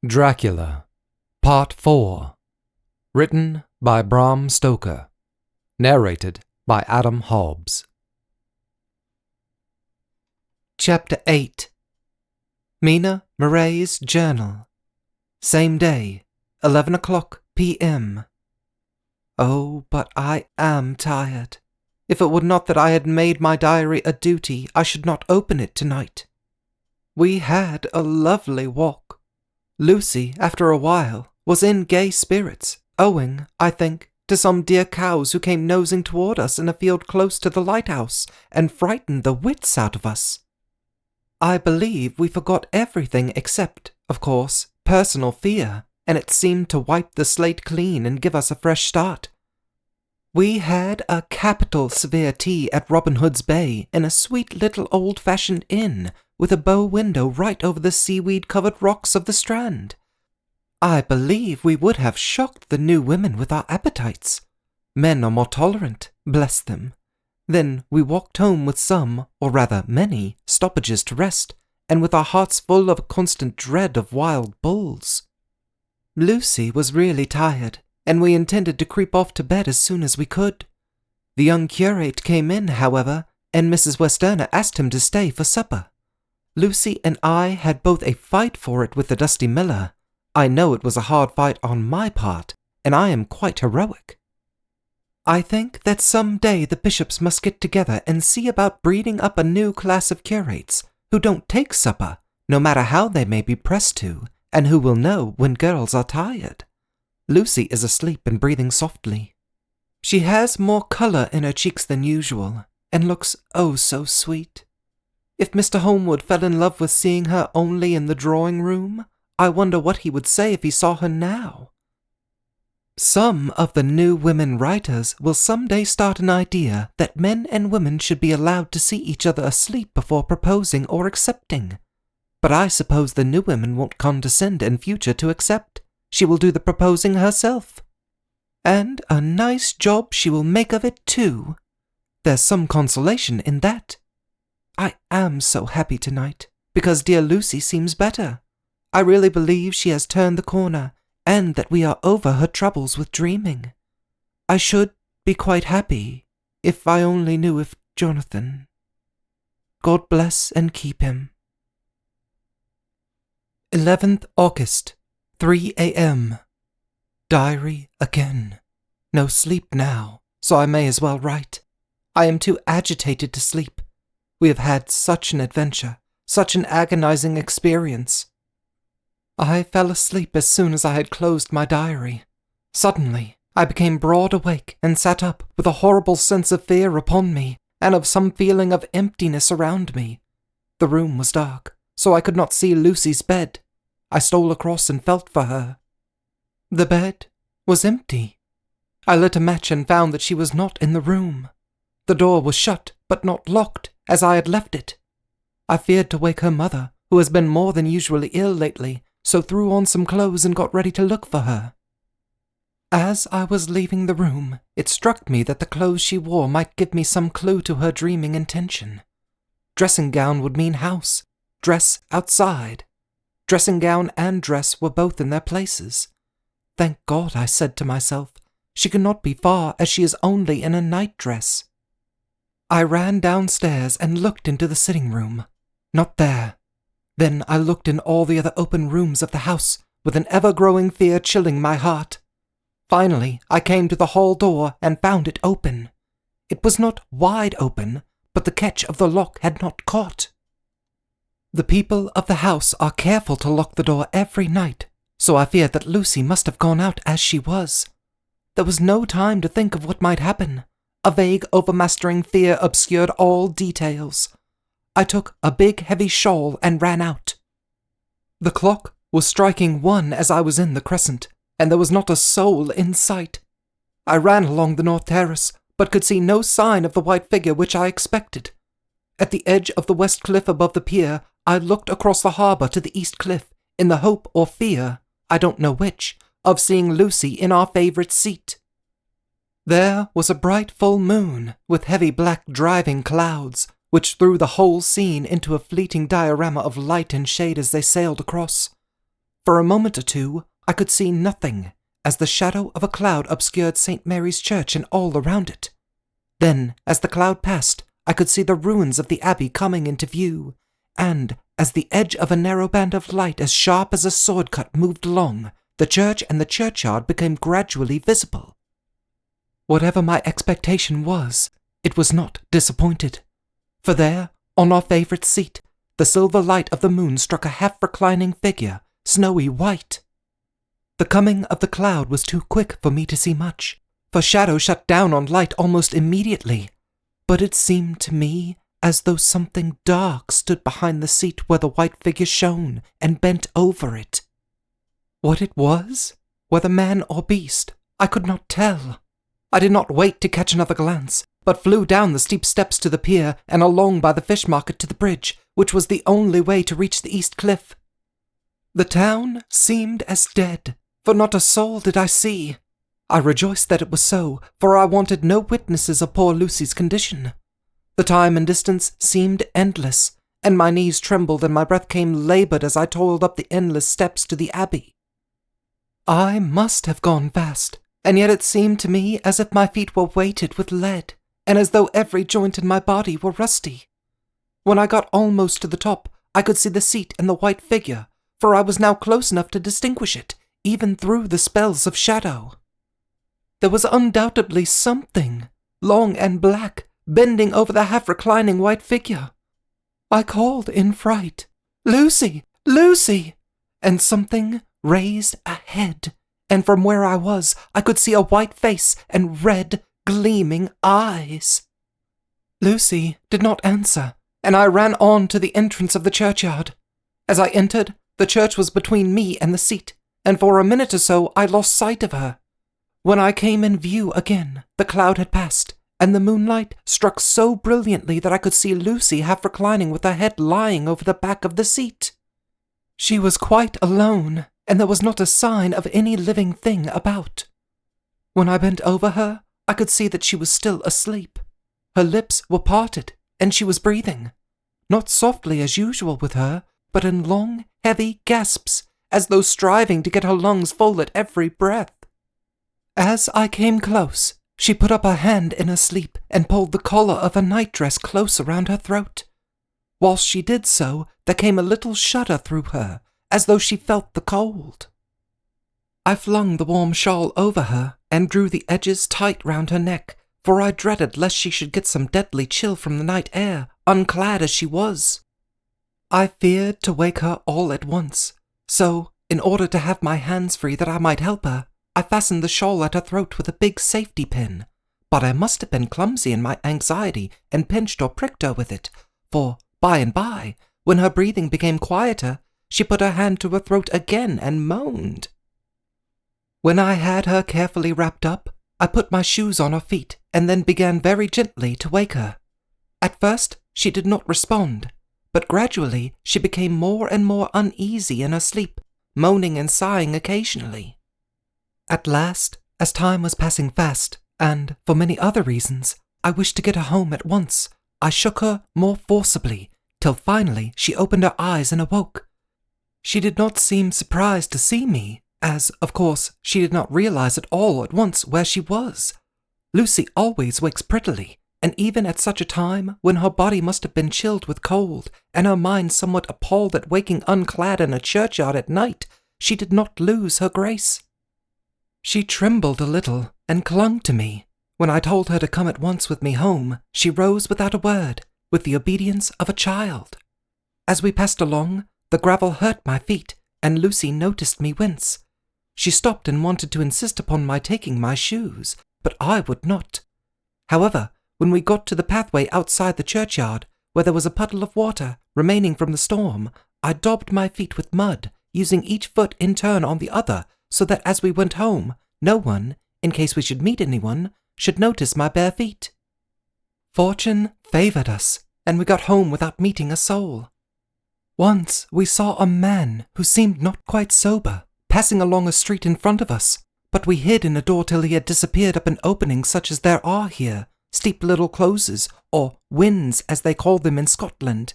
Dracula, Part 4. Written by Bram Stoker. Narrated by Adam Hobbs. Chapter 8. Mina Murray's Journal. Same day, 11 o'clock p.m. Oh, but I am tired. If it were not that I had made my diary a duty, I should not open it tonight. We had a lovely walk. Lucy, after a while, was in gay spirits, owing, I think, to some dear cows who came nosing toward us in a field close to the lighthouse and frightened the wits out of us. I believe we forgot everything except, of course, personal fear, and it seemed to wipe the slate clean and give us a fresh start. We had a capital severe tea at Robin Hood's Bay in a sweet little old-fashioned inn with a bow window right over the seaweed-covered rocks of the Strand. I believe we would have shocked the new women with our appetites. Men are more tolerant, bless them. Then we walked home with some, or rather many, stoppages to rest, and with our hearts full of a constant dread of wild bulls. Lucy was really tired, and we intended to creep off to bed as soon as we could. The young curate came in, however, and Mrs. Westerner asked him to stay for supper. Lucy and I had both a fight for it with the dusty miller. I know it was a hard fight on my part, and I am quite heroic. I think that some day the bishops must get together and see about breeding up a new class of curates who don't take supper, no matter how they may be pressed to, and who will know when girls are tired. Lucy is asleep and breathing softly. She has more colour in her cheeks than usual, and looks oh so sweet. If Mr. Holmwood fell in love with seeing her only in the drawing-room, I wonder what he would say if he saw her now. Some of the new women writers will some day start an idea that men and women should be allowed to see each other asleep before proposing or accepting. But I suppose the new women won't condescend in future to accept. She will do the proposing herself. And a nice job she will make of it, too. There's some consolation in that. I am so happy tonight, because dear Lucy seems better. I really believe she has turned the corner, and that we are over her troubles with dreaming. I should be quite happy, if I only knew if Jonathan... God bless and keep him. 11th August, 3 a.m. Diary again. No sleep now, so I may as well write. I am too agitated to sleep. We have had such an adventure, such an agonizing experience. I fell asleep as soon as I had closed my diary. Suddenly, I became broad awake and sat up with a horrible sense of fear upon me and of some feeling of emptiness around me. The room was dark, so I could not see Lucy's bed. I stole across and felt for her. The bed was empty. I lit a match and found that she was not in the room. The door was shut, but not locked, as I had left it. I feared to wake her mother, who has been more than usually ill lately, so threw on some clothes and got ready to look for her. As I was leaving the room, it struck me that the clothes she wore might give me some clue to her dreaming intention. Dressing gown would mean house, dress outside. Dressing gown and dress were both in their places. Thank God, I said to myself, she cannot be far as she is only in a night-dress. I ran downstairs and looked into the sitting room. Not there. Then I looked in all the other open rooms of the house, with an ever-growing fear chilling my heart. Finally, I came to the hall door and found it open. It was not wide open, but the catch of the lock had not caught. The people of the house are careful to lock the door every night, so I feared that Lucy must have gone out as she was. There was no time to think of what might happen. A vague, overmastering fear obscured all details. I took a big, heavy shawl and ran out. The clock was striking 1 as I was in the crescent, and there was not a soul in sight. I ran along the north terrace, but could see no sign of the white figure which I expected. At the edge of the west cliff above the pier, I looked across the harbour to the east cliff, in the hope or fear, I don't know which, of seeing Lucy in our favourite seat. There was a bright full moon, with heavy black driving clouds, which threw the whole scene into a fleeting diorama of light and shade as they sailed across. For a moment or two, I could see nothing, as the shadow of a cloud obscured St. Mary's Church and all around it. Then, as the cloud passed, I could see the ruins of the abbey coming into view, and, as the edge of a narrow band of light as sharp as a sword cut moved along, the church and the churchyard became gradually visible. Whatever my expectation was, it was not disappointed. For there, on our favourite seat, the silver light of the moon struck a half-reclining figure, snowy white. The coming of the cloud was too quick for me to see much, for shadow shut down on light almost immediately, but it seemed to me as though something dark stood behind the seat where the white figure shone and bent over it. What it was, whether man or beast, I could not tell. I did not wait to catch another glance, but flew down the steep steps to the pier and along by the fish market to the bridge, which was the only way to reach the east cliff. The town seemed as dead, for not a soul did I see. I rejoiced that it was so, for I wanted no witnesses of poor Lucy's condition. The time and distance seemed endless, and my knees trembled and my breath came laboured as I toiled up the endless steps to the abbey. I must have gone fast, and yet it seemed to me as if my feet were weighted with lead, and as though every joint in my body were rusty. When I got almost to the top, I could see the seat and the white figure, for I was now close enough to distinguish it, even through the spells of shadow. There was undoubtedly something, long and black, bending over the half-reclining white figure. I called in fright, "Lucy! Lucy!" and something raised a head, and from where I was, I could see a white face and red, gleaming eyes. Lucy did not answer, and I ran on to the entrance of the churchyard. As I entered, the church was between me and the seat, and for a minute or so I lost sight of her. When I came in view again, the cloud had passed, and the moonlight struck so brilliantly that I could see Lucy half reclining with her head lying over the back of the seat. She was quite alone, and there was not a sign of any living thing about. When I bent over her, I could see that she was still asleep. Her lips were parted, and she was breathing, not softly as usual with her, but in long, heavy gasps, as though striving to get her lungs full at every breath. As I came close, she put up her hand in her sleep and pulled the collar of her nightdress close around her throat. Whilst she did so, there came a little shudder through her, as though she felt the cold. I flung the warm shawl over her and drew the edges tight round her neck, for I dreaded lest she should get some deadly chill from the night air, unclad as she was. I feared to wake her all at once, so, in order to have my hands free that I might help her, I fastened the shawl at her throat with a big safety pin, but I must have been clumsy in my anxiety and pinched or pricked her with it, for, by and by, when her breathing became quieter, she put her hand to her throat again and moaned. When I had her carefully wrapped up, I put my shoes on her feet and then began very gently to wake her. At first, she did not respond, but gradually she became more and more uneasy in her sleep, moaning and sighing occasionally. At last, as time was passing fast, and, for many other reasons, I wished to get her home at once, I shook her more forcibly, till finally she opened her eyes and awoke. She did not seem surprised to see me, as, of course, she did not realize at all at once where she was. Lucy always wakes prettily, and even at such a time, when her body must have been chilled with cold, and her mind somewhat appalled at waking unclad in a churchyard at night, she did not lose her grace. She trembled a little and clung to me. When I told her to come at once with me home, she rose without a word, with the obedience of a child. As we passed along, the gravel hurt my feet, and Lucy noticed me wince. She stopped and wanted to insist upon my taking my shoes, but I would not. However, when we got to the pathway outside the churchyard, where there was a puddle of water remaining from the storm, I daubed my feet with mud, using each foot in turn on the other, so that as we went home, no one, in case we should meet anyone, should notice my bare feet. Fortune favoured us, and we got home without meeting a soul. Once we saw a man who seemed not quite sober, passing along a street in front of us, but we hid in a door till he had disappeared up an opening such as there are here, steep little closes, or wynds as they call them in Scotland.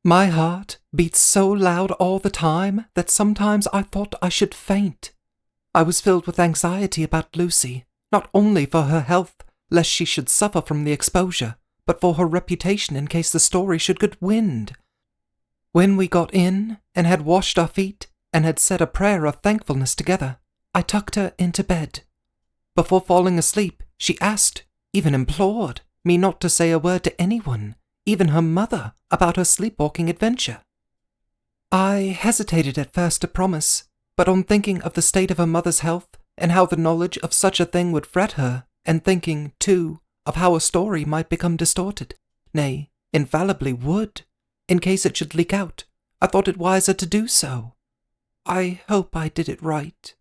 My heart beats so loud all the time that sometimes I thought I should faint. I was filled with anxiety about Lucy, not only for her health, lest she should suffer from the exposure, but for her reputation in case the story should get wind. When we got in, and had washed our feet, and had said a prayer of thankfulness together, I tucked her into bed. Before falling asleep, she asked, even implored, me not to say a word to anyone, even her mother, about her sleepwalking adventure. I hesitated at first to promise, but on thinking of the state of her mother's health, and how the knowledge of such a thing would fret her, and thinking, too, of how a story might become distorted, nay, infallibly would, in case it should leak out, I thought it wiser to do so. I hope I did it right.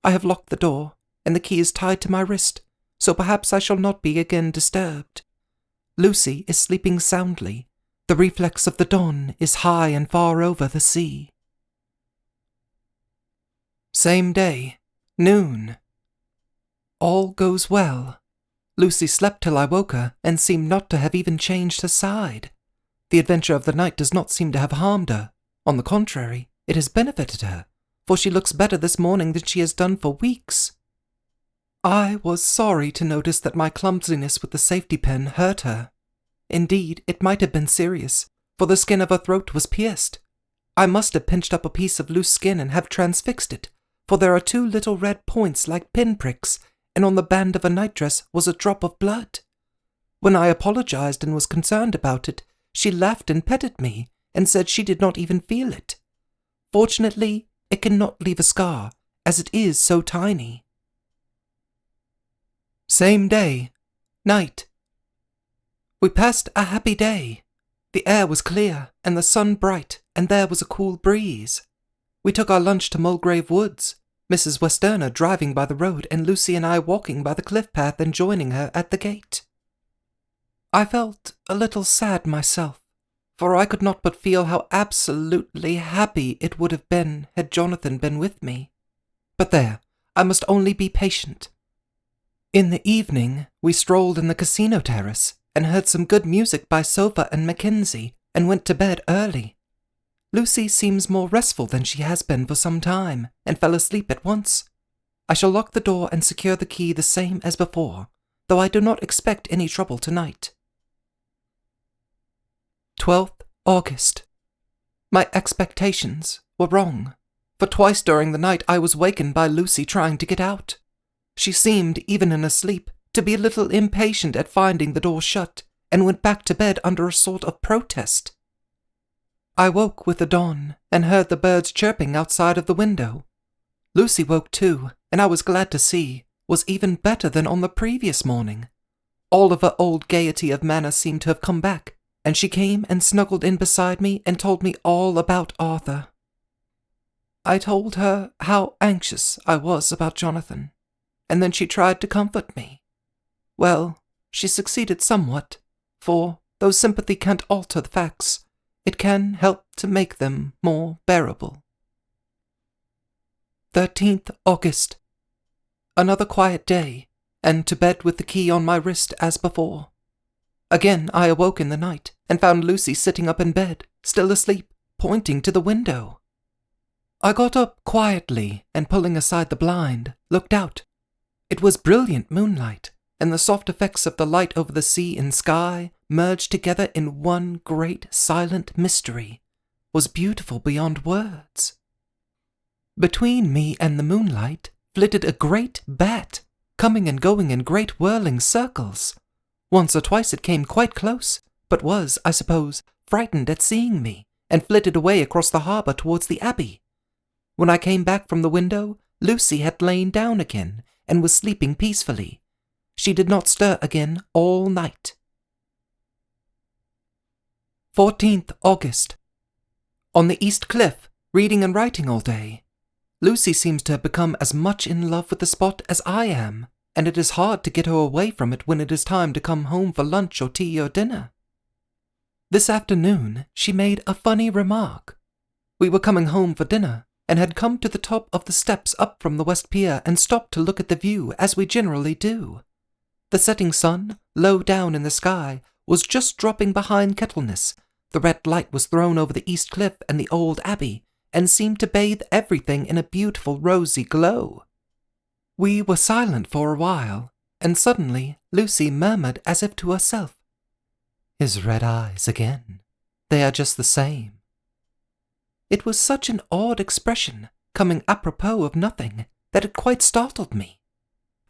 I have locked the door, and the key is tied to my wrist, so perhaps I shall not be again disturbed. Lucy is sleeping soundly. The reflex of the dawn is high and far over the sea. Same day, noon. All goes well. Lucy slept till I woke her, and seemed not to have even changed her side. The adventure of the night does not seem to have harmed her. On the contrary, it has benefited her, for she looks better this morning than she has done for weeks. I was sorry to notice that my clumsiness with the safety pin hurt her. Indeed, it might have been serious, for the skin of her throat was pierced. I must have pinched up a piece of loose skin and have transfixed it, for there are 2 little red points like pinpricks, and on the band of her nightdress was a drop of blood. When I apologized and was concerned about it, she laughed and petted me, and said she did not even feel it. Fortunately, it cannot leave a scar, as it is so tiny. Same day, night. We passed a happy day. The air was clear, and the sun bright, and there was a cool breeze. We took our lunch to Mulgrave Woods, Mrs. Westerner driving by the road and Lucy and I walking by the cliff path and joining her at the gate. I felt a little sad myself, for I could not but feel how absolutely happy it would have been had Jonathan been with me. But there, I must only be patient. In the evening, we strolled in the casino terrace, and heard some good music by Sofa and Mackenzie, and went to bed early. Lucy seems more restful than she has been for some time, and fell asleep at once. I shall lock the door and secure the key the same as before, though I do not expect any trouble tonight. 12th August. My expectations were wrong, for twice during the night I was wakened by Lucy trying to get out. She seemed, even in her sleep, to be a little impatient at finding the door shut, and went back to bed under a sort of protest. I woke with the dawn, and heard the birds chirping outside of the window. Lucy woke too, and I was glad to see, was even better than on the previous morning. All of her old gaiety of manner seemed to have come back, and she came and snuggled in beside me and told me all about Arthur. I told her how anxious I was about Jonathan, and then she tried to comfort me. Well, she succeeded somewhat, for, though sympathy can't alter the facts, it can help to make them more bearable. 13th August. Another quiet day, and to bed with the key on my wrist as before. Again I awoke in the night, and found Lucy sitting up in bed, still asleep, pointing to the window. I got up quietly, and pulling aside the blind, looked out. It was brilliant moonlight, and the soft effects of the light over the sea and sky, merged together in one great silent mystery, was beautiful beyond words. Between me and the moonlight flitted a great bat, coming and going in great whirling circles. Once or twice it came quite close, but was, I suppose, frightened at seeing me, and flitted away across the harbour towards the abbey. When I came back from the window, Lucy had lain down again, and was sleeping peacefully. She did not stir again all night. 14th August. On the East Cliff, reading and writing all day. Lucy seems to have become as much in love with the spot as I am, and it is hard to get her away from it when it is time to come home for lunch or tea or dinner. This afternoon she made a funny remark. We were coming home for dinner, and had come to the top of the steps up from the West Pier and stopped to look at the view as we generally do. The setting sun, low down in the sky, was just dropping behind Kettleness, The red light was thrown over the east cliff and the old abbey, and seemed to bathe everything in a beautiful rosy glow. We were silent for a while, and suddenly Lucy murmured as if to herself, "His red eyes again. They are just the same." It was such an odd expression, coming apropos of nothing, that it quite startled me.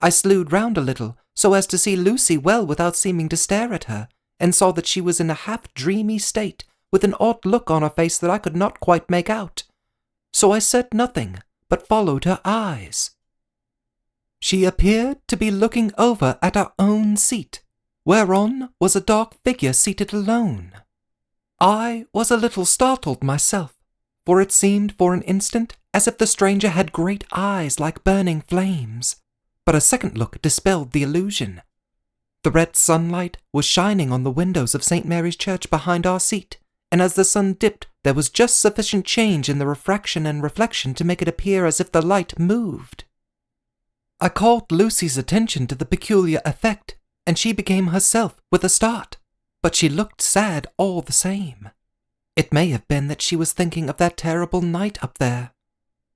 I slewed round a little, so as to see Lucy well without seeming to stare at her, and saw that she was in a half-dreamy state, with an odd look on her face that I could not quite make out. So I said nothing, but followed her eyes. She appeared to be looking over at her own seat, whereon was a dark figure seated alone. I was a little startled myself, for it seemed for an instant as if the stranger had great eyes like burning flames, but a second look dispelled the illusion. The red sunlight was shining on the windows of St. Mary's Church behind our seat, and as the sun dipped there was just sufficient change in the refraction and reflection to make it appear as if the light moved. I called Lucy's attention to the peculiar effect, and she became herself with a start, but she looked sad all the same. It may have been that she was thinking of that terrible night up there.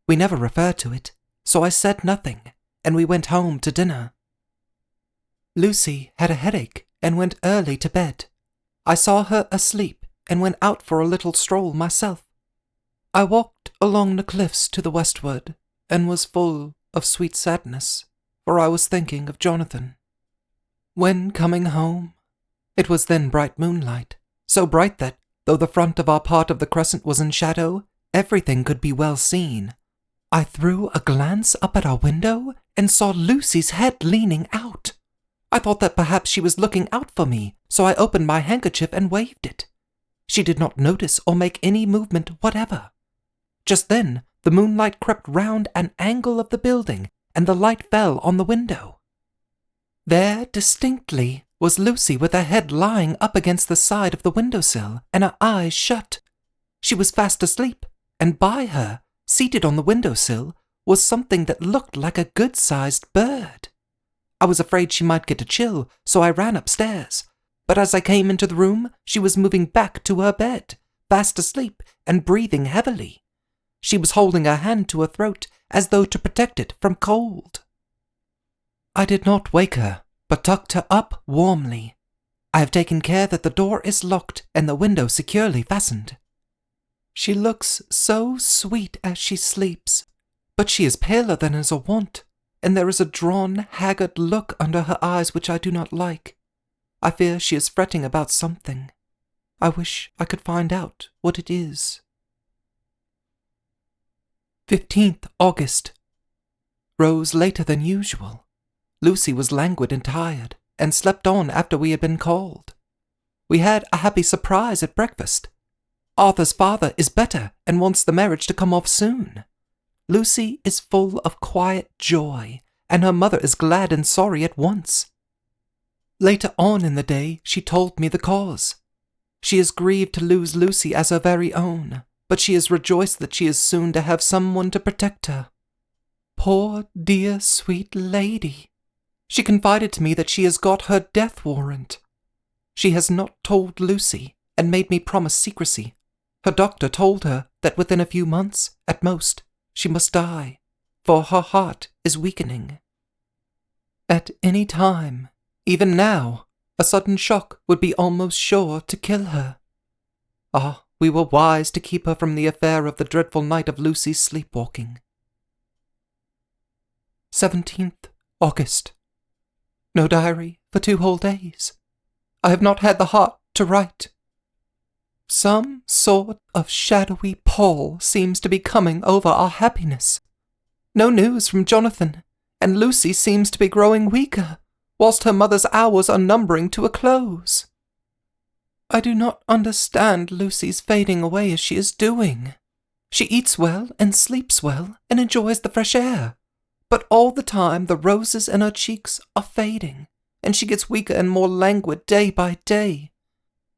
We never referred to it, so I said nothing, and we went home to dinner. Lucy had a headache and went early to bed. I saw her asleep and went out for a little stroll myself. I walked along the cliffs to the westward and was full of sweet sadness, for I was thinking of Jonathan. When coming home, it was then bright moonlight, so bright that, though the front of our part of the crescent was in shadow, everything could be well seen. I threw a glance up at our window and saw Lucy's head leaning out. I thought that perhaps she was looking out for me, so I opened my handkerchief and waved it. She did not notice or make any movement whatever. Just then, the moonlight crept round an angle of the building, and the light fell on the window. There, distinctly, was Lucy with her head lying up against the side of the windowsill, and her eyes shut. She was fast asleep, and by her, seated on the windowsill, was something that looked like a good-sized bird. I was afraid she might get a chill, so I ran upstairs, but as I came into the room, she was moving back to her bed, fast asleep and breathing heavily. She was holding her hand to her throat as though to protect it from cold. I did not wake her, but tucked her up warmly. I have taken care that the door is locked and the window securely fastened. She looks so sweet as she sleeps, but she is paler than is her wont, and there is a drawn, haggard look under her eyes which I do not like. I fear she is fretting about something. I wish I could find out what it is. 15th August. Rose later than usual. Lucy was languid and tired, and slept on after we had been called. We had a happy surprise at breakfast. Arthur's father is better and wants the marriage to come off soon. Lucy is full of quiet joy, and her mother is glad and sorry at once. Later on in the day she told me the cause. She is grieved to lose Lucy as her very own, but she is rejoiced that she is soon to have someone to protect her. Poor dear sweet lady! She confided to me that she has got her death warrant. She has not told Lucy, and made me promise secrecy. Her doctor told her that within a few months, at most, she must die, for her heart is weakening. At any time, even now, a sudden shock would be almost sure to kill her. Ah, we were wise to keep her from the affair of the dreadful night of Lucy's sleepwalking. 17th August. No diary for 2 whole days. I have not had the heart to write. Some sort of shadowy pall seems to be coming over our happiness. No news from Jonathan, and Lucy seems to be growing weaker, whilst her mother's hours are numbering to a close. I do not understand Lucy's fading away as she is doing. She eats well and sleeps well and enjoys the fresh air, but all the time the roses in her cheeks are fading, and she gets weaker and more languid day by day.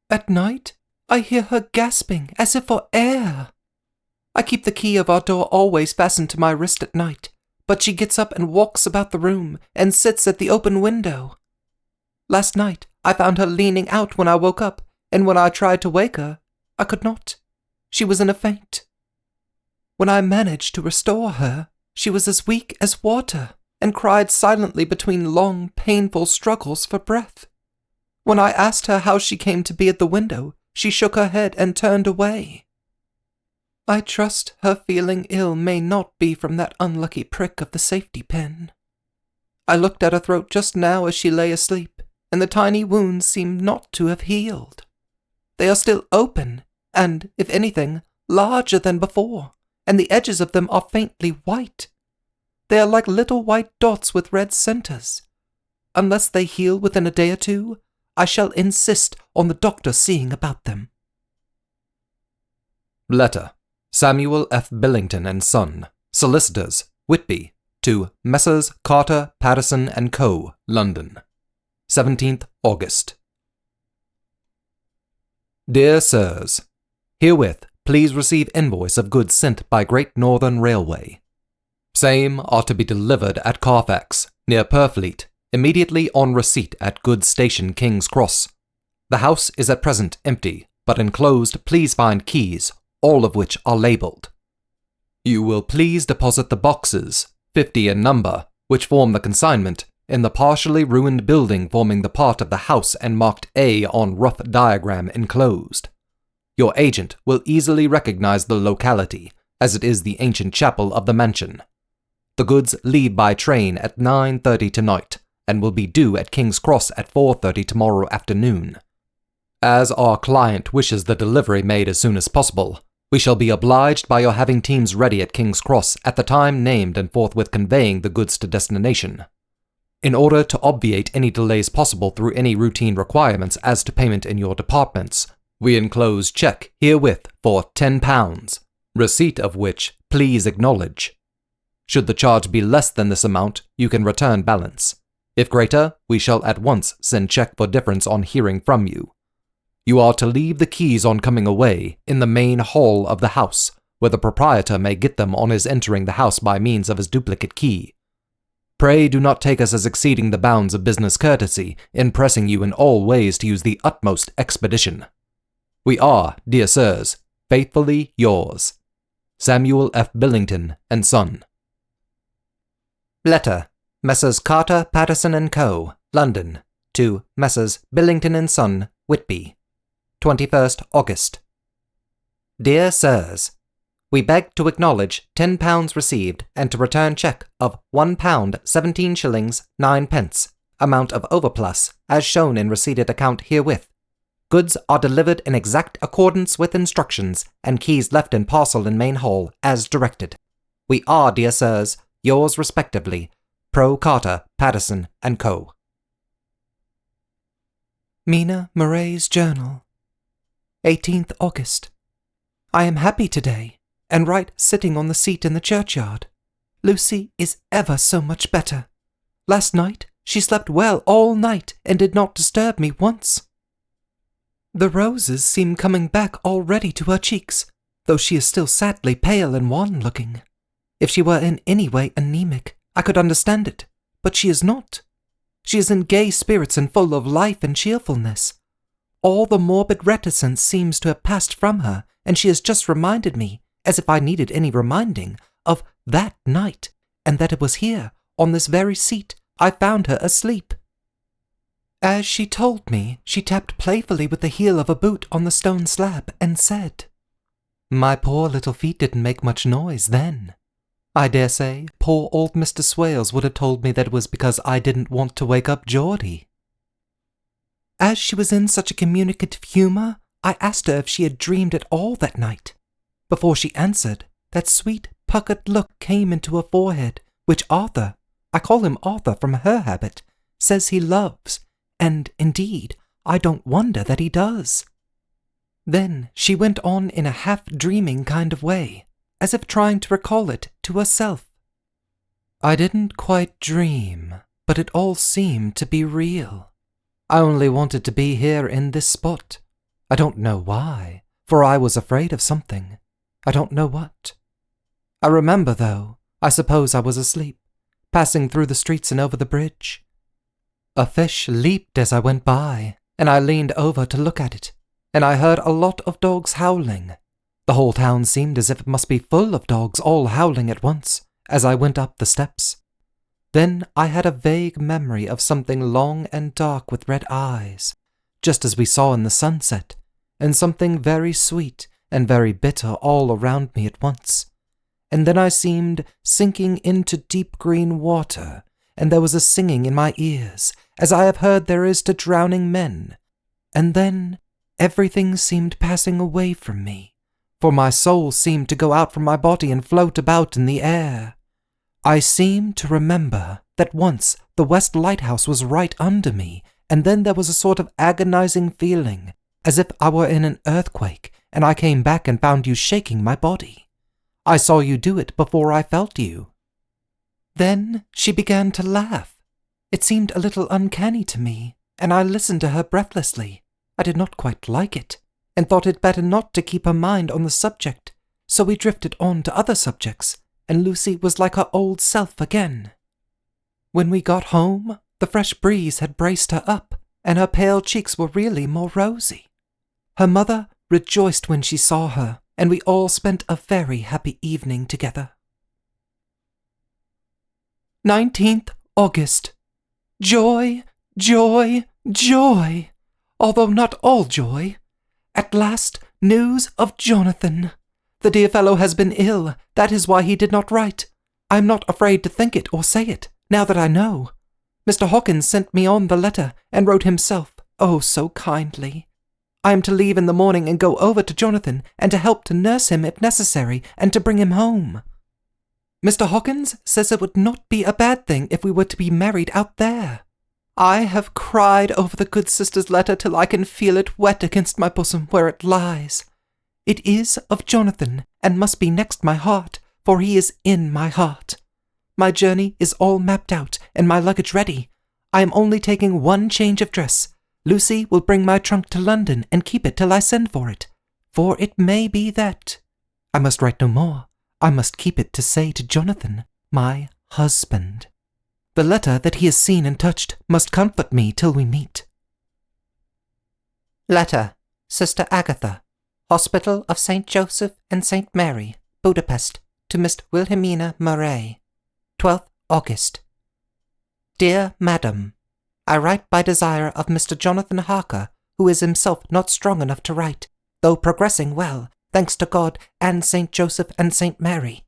At night, I hear her gasping as if for air. I keep the key of our door always fastened to my wrist at night, but she gets up and walks about the room and sits at the open window. Last night I found her leaning out when I woke up, and when I tried to wake her, I could not. She was in a faint. When I managed to restore her, she was as weak as water, and cried silently between long, painful struggles for breath. When I asked her how she came to be at the window, she shook her head and turned away. I trust her feeling ill may not be from that unlucky prick of the safety pin. I looked at her throat just now as she lay asleep, and the tiny wounds seem not to have healed. They are still open, and, if anything, larger than before, and the edges of them are faintly white. They are like little white dots with red centers. Unless they heal within a day or two, I shall insist on the doctor seeing about them. Letter. Samuel F. Billington and Son, Solicitors, Whitby, to Messrs. Carter, Patterson & Co., London. 17th August. Dear Sirs, herewith please receive invoice of goods sent by Great Northern Railway. Same are to be delivered at Carfax, near Purfleet, immediately on receipt at goods station King's Cross. The house is at present empty, but enclosed please find keys, all of which are labelled. You will please deposit the boxes, 50 in number, which form the consignment, in the partially ruined building forming the part of the house and marked A on rough diagram enclosed. Your agent will easily recognize the locality, as it is the ancient chapel of the mansion. The goods leave by train at 9:30 tonight, and will be due at King's Cross at 4:30 tomorrow afternoon. As our client wishes the delivery made as soon as possible, we shall be obliged by your having teams ready at King's Cross at the time named and forthwith conveying the goods to destination. In order to obviate any delays possible through any routine requirements as to payment in your departments, we enclose check herewith for £10, receipt of which please acknowledge. Should the charge be less than this amount, you can return balance. If greater, we shall at once send check for difference on hearing from you. You are to leave the keys on coming away in the main hall of the house, where the proprietor may get them on his entering the house by means of his duplicate key. Pray do not take us as exceeding the bounds of business courtesy in pressing you in all ways to use the utmost expedition. We are, dear sirs, faithfully yours, Samuel F. Billington and Son. Letter. Messrs. Carter, Patterson & Co., London, to Messrs. Billington & Son, Whitby. 21st August. Dear Sirs, we beg to acknowledge £10 received and to return cheque of £1 17 shillings 9 pence, amount of overplus, as shown in receipted account herewith. Goods are delivered in exact accordance with instructions, and keys left in parcel in main hall, as directed. We are, dear sirs, yours respectively, Pro Carter, Patterson & Co. Mina Murray's Journal. 18th August. I am happy today, and right sitting on the seat in the churchyard. Lucy is ever so much better. Last night she slept well all night and did not disturb me once. The roses seem coming back already to her cheeks, though she is still sadly pale and wan-looking. If she were in any way anemic, I could understand it, but she is not. She is in gay spirits and full of life and cheerfulness. All the morbid reticence seems to have passed from her, and she has just reminded me, as if I needed any reminding, of that night, and that it was here, on this very seat, I found her asleep. As she told me, she tapped playfully with the heel of a boot on the stone slab and said, "My poor little feet didn't make much noise then. I dare say poor old Mr. Swales would have told me that it was because I didn't want to wake up Geordie." As she was in such a communicative humour, I asked her if she had dreamed at all that night. Before she answered, that sweet, puckered look came into her forehead, which Arthur, I call him Arthur from her habit, says he loves, and, indeed, I don't wonder that he does. Then she went on in a half-dreaming kind of way, as if trying to recall it to herself. I didn't quite dream, but it all seemed to be real. I only wanted to be here in this spot. I don't know why, for I was afraid of something. I don't know what. I remember, though, I suppose I was asleep, passing through the streets and over the bridge. A fish leaped as I went by, and I leaned over to look at it, and I heard a lot of dogs howling. The whole town seemed as if it must be full of dogs all howling at once, as I went up the steps. Then I had a vague memory of something long and dark with red eyes, just as we saw in the sunset, and something very sweet and very bitter all around me at once. And then I seemed sinking into deep green water, and there was a singing in my ears, as I have heard there is to drowning men. And then everything seemed passing away from me, for my soul seemed to go out from my body and float about in the air. I seem to remember that once the West Lighthouse was right under me, and then there was a sort of agonizing feeling, as if I were in an earthquake, and I came back and found you shaking my body. I saw you do it before I felt you. Then she began to laugh. It seemed a little uncanny to me, and I listened to her breathlessly. I did not quite like it, and thought it better not to keep her mind on the subject, so we drifted on to other subjects, and Lucy was like her old self again. When we got home, the fresh breeze had braced her up, and her pale cheeks were really more rosy. Her mother rejoiced when she saw her, and we all spent a very happy evening together. 19th August. Joy, joy, joy! Although not all joy. At last, news of Jonathan. The dear fellow has been ill, that is why he did not write. I am not afraid to think it or say it, now that I know. Mr. Hawkins sent me on the letter, and wrote himself, oh, so kindly. I am to leave in the morning and go over to Jonathan, and to help to nurse him if necessary, and to bring him home. Mr. Hawkins says it would not be a bad thing if we were to be married out there. I have cried over the good sister's letter till I can feel it wet against my bosom where it lies. It is of Jonathan, and must be next my heart, for he is in my heart. My journey is all mapped out, and my luggage ready. I am only taking one change of dress. Lucy will bring my trunk to London and keep it till I send for it, for it may be that I must write no more. I must keep it to say to Jonathan, my husband. The letter that he has seen and touched must comfort me till we meet. Letter, Sister Agatha, Hospital of St. Joseph and St. Mary, Budapest, to Miss Wilhelmina Murray, 12th August. Dear Madam, I write by desire of Mr. Jonathan Harker, who is himself not strong enough to write, though progressing well, thanks to God and St. Joseph and St. Mary.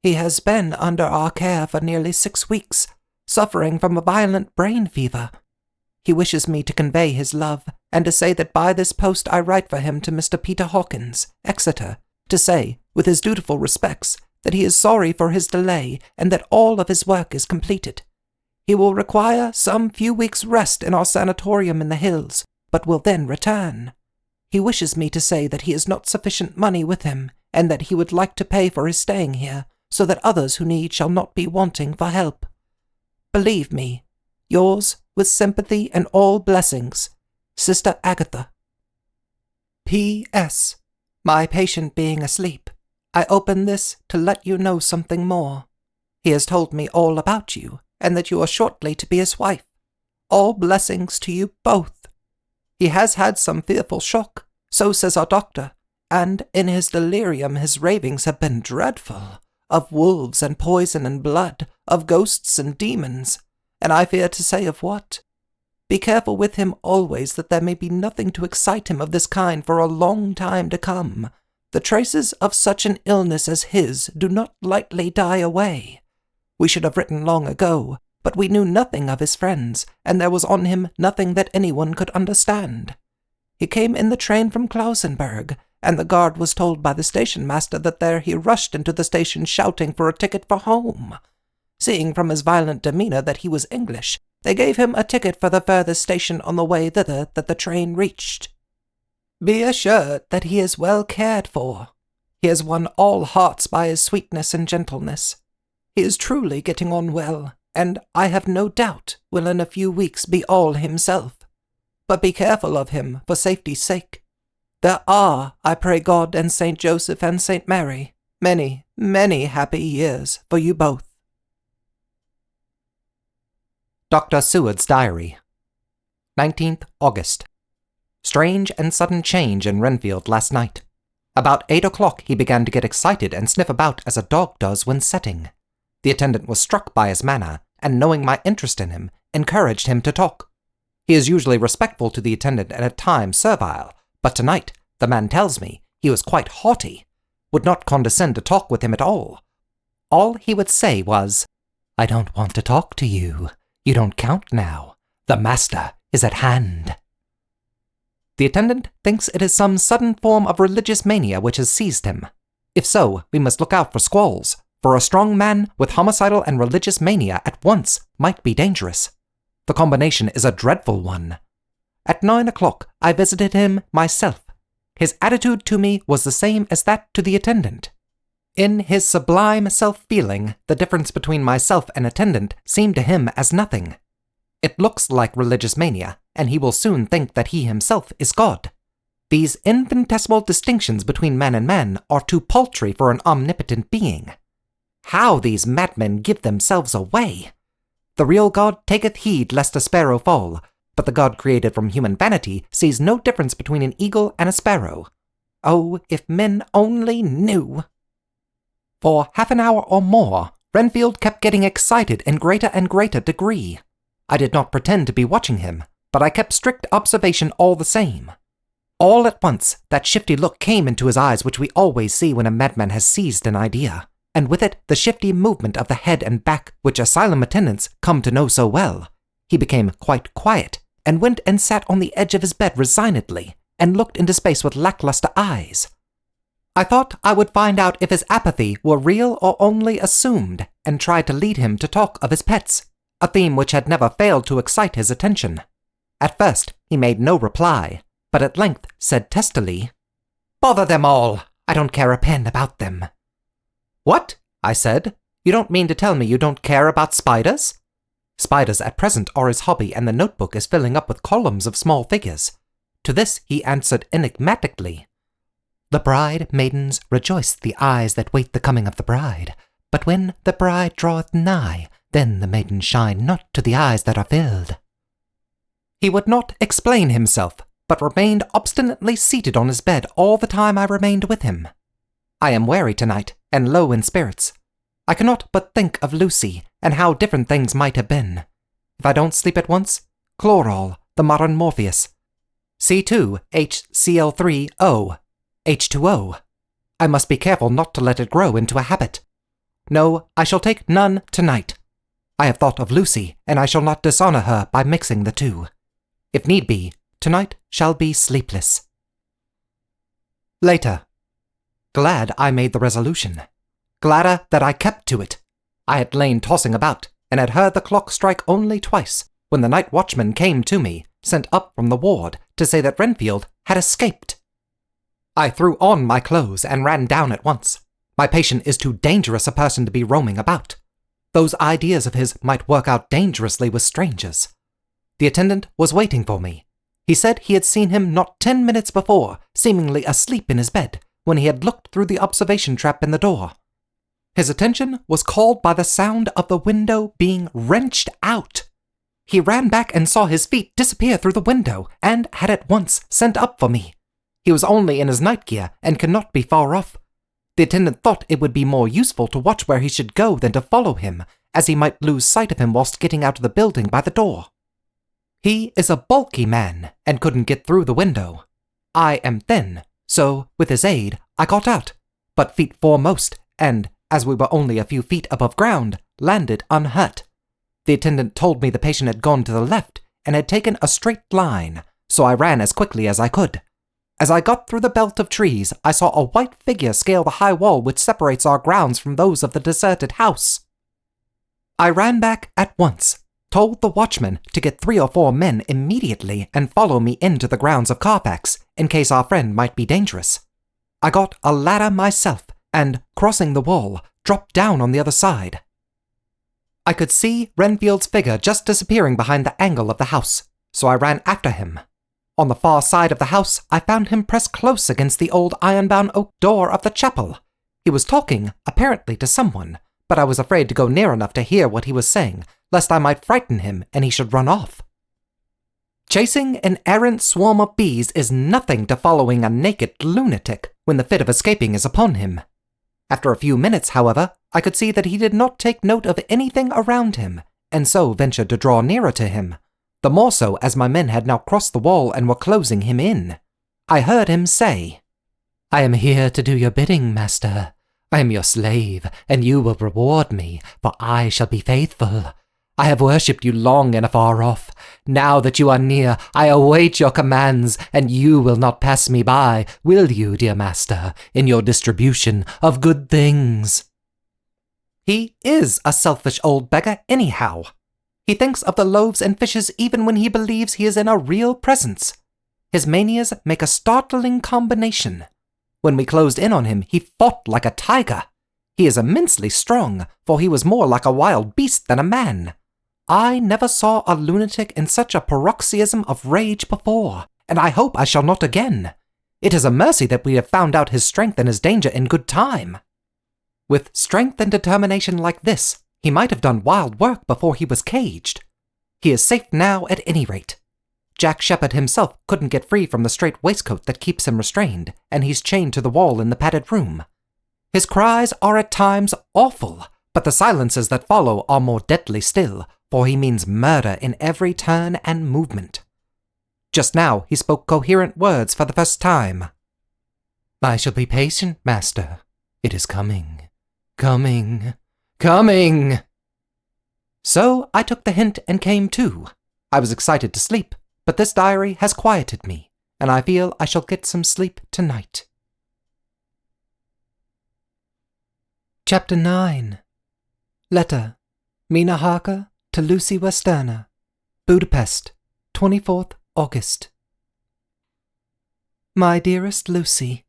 He has been under our care for nearly 6 weeks, suffering from a violent brain fever. He wishes me to convey his love, and to say that by this post I write for him to Mr. Peter Hawkins, Exeter, to say, with his dutiful respects, that he is sorry for his delay, and that all of his work is completed. He will require some few weeks' rest in our sanatorium in the hills, but will then return. He wishes me to say that he has not sufficient money with him, and that he would like to pay for his staying here, so that others who need shall not be wanting for help. Believe me, yours, with sympathy and all blessings, Sister Agatha. P.S. My patient being asleep, I open this to let you know something more. He has told me all about you, and that you are shortly to be his wife. All blessings to you both. He has had some fearful shock, so says our doctor, and in his delirium his ravings have been dreadful, of wolves and poison and blood, of ghosts and demons, and I fear to say of what. Be careful with him always that there may be nothing to excite him of this kind for a long time to come. The traces of such an illness as his do not lightly die away. We should have written long ago, but we knew nothing of his friends, and there was on him nothing that anyone could understand. He came in the train from Klausenberg, and the guard was told by the station-master that there he rushed into the station shouting for a ticket for home. Seeing from his violent demeanour that he was English, they gave him a ticket for the furthest station on the way thither that the train reached. Be assured that he is well cared for. He has won all hearts by his sweetness and gentleness. He is truly getting on well, and I have no doubt will in a few weeks be all himself. But be careful of him for safety's sake. There are, I pray God and St. Joseph and St. Mary, many, many happy years for you both. Dr. Seward's Diary, 19th August. Strange and sudden change in Renfield last night. About 8 o'clock he began to get excited and sniff about as a dog does when setting. The attendant was struck by his manner, and knowing my interest in him, encouraged him to talk. He is usually respectful to the attendant and at times servile, but tonight, the man tells me, he was quite haughty, would not condescend to talk with him at all. All he would say was, "I don't want to talk to you. You don't count now. The master is at hand." The attendant thinks it is some sudden form of religious mania which has seized him. If so, we must look out for squalls, for a strong man with homicidal and religious mania at once might be dangerous. The combination is a dreadful one. At 9 o'clock, I visited him myself. His attitude to me was the same as that to the attendant. In his sublime self-feeling, the difference between myself and attendant seemed to him as nothing. It looks like religious mania, and he will soon think that he himself is God. These infinitesimal distinctions between man and man are too paltry for an omnipotent being. How these madmen give themselves away! The real God taketh heed lest a sparrow fall, but the God created from human vanity sees no difference between an eagle and a sparrow. Oh, if men only knew! For half an hour or more, Renfield kept getting excited in greater and greater degree. I did not pretend to be watching him, but I kept strict observation all the same. All at once, that shifty look came into his eyes which we always see when a madman has seized an idea, and with it the shifty movement of the head and back which asylum attendants come to know so well. He became quite quiet, and went and sat on the edge of his bed resignedly, and looked into space with lackluster eyes. I thought I would find out if his apathy were real or only assumed, and tried to lead him to talk of his pets, a theme which had never failed to excite his attention. At first he made no reply, but at length said testily, "Bother them all! I don't care a pin about them." "What?" I said. "You don't mean to tell me you don't care about spiders?" Spiders at present are his hobby, and the notebook is filling up with columns of small figures. To this he answered enigmatically, "The bride maidens rejoice the eyes that wait the coming of the bride, but when the bride draweth nigh, then the maidens shine not to the eyes that are filled." He would not explain himself, but remained obstinately seated on his bed all the time I remained with him. I am weary tonight, and low in spirits. I cannot but think of Lucy, and how different things might have been. If I don't sleep at once, chloral, the modern Morpheus. C2HCl3O, H2O. I must be careful not to let it grow into a habit. No, I shall take none tonight. I have thought of Lucy, and I shall not dishonor her by mixing the two. If need be, tonight shall be sleepless. Later. Glad I made the resolution. Gladder that I kept to it. I had lain tossing about, and had heard the clock strike only twice, when the night watchman came to me, sent up from the ward, to say that Renfield had escaped. I threw on my clothes and ran down at once. My patient is too dangerous a person to be roaming about. Those ideas of his might work out dangerously with strangers. The attendant was waiting for me. He said he had seen him not 10 minutes before, seemingly asleep in his bed, when he had looked through the observation trap in the door. His attention was called by the sound of the window being wrenched out. He ran back and saw his feet disappear through the window, and had at once sent up for me. He was only in his night gear, and could not be far off. The attendant thought it would be more useful to watch where he should go than to follow him, as he might lose sight of him whilst getting out of the building by the door. He is a bulky man, and couldn't get through the window. I am thin, so, with his aid, I got out, but feet foremost, and, as we were only a few feet above ground, landed unhurt. The attendant told me the patient had gone to the left, and had taken a straight line, so I ran as quickly as I could. As I got through the belt of trees, I saw a white figure scale the high wall which separates our grounds from those of the deserted house. I ran back at once, told the watchman to get 3 or 4 men immediately and follow me into the grounds of Carfax, in case our friend might be dangerous. I got a ladder myself, and, crossing the wall, dropped down on the other side. I could see Renfield's figure just disappearing behind the angle of the house, so I ran after him. On the far side of the house, I found him pressed close against the old iron-bound oak door of the chapel. He was talking, apparently, to someone, but I was afraid to go near enough to hear what he was saying, lest I might frighten him and he should run off. Chasing an errant swarm of bees is nothing to following a naked lunatic when the fit of escaping is upon him. After a few minutes, however, I could see that he did not take note of anything around him, and so ventured to draw nearer to him, the more so as my men had now crossed the wall and were closing him in. I heard him say, "I am here to do your bidding, master. I am your slave, and you will reward me, for I shall be faithful. I have worshipped you long and afar off. Now that you are near, I await your commands, and you will not pass me by, will you, dear master, in your distribution of good things?" He is a selfish old beggar anyhow. He thinks of the loaves and fishes even when he believes he is in a real presence. His manias make a startling combination. When we closed in on him, he fought like a tiger. He is immensely strong, for he was more like a wild beast than a man. I never saw a lunatic in such a paroxysm of rage before, and I hope I shall not again. It is a mercy that we have found out his strength and his danger in good time. With strength and determination like this, he might have done wild work before he was caged. He is safe now at any rate. Jack Shepherd himself couldn't get free from the strait waistcoat that keeps him restrained, and he's chained to the wall in the padded room. His cries are at times awful, but the silences that follow are more deadly still, for he means murder in every turn and movement. Just now he spoke coherent words for the first time. "I shall be patient, master. It is coming. Coming. Coming!" So I took the hint and came to. I was excited to sleep, but this diary has quieted me, and I feel I shall get some sleep tonight. Chapter 9. Letter. Mina Harker to Lucy Westerner. Budapest, 24th August. My dearest Lucy,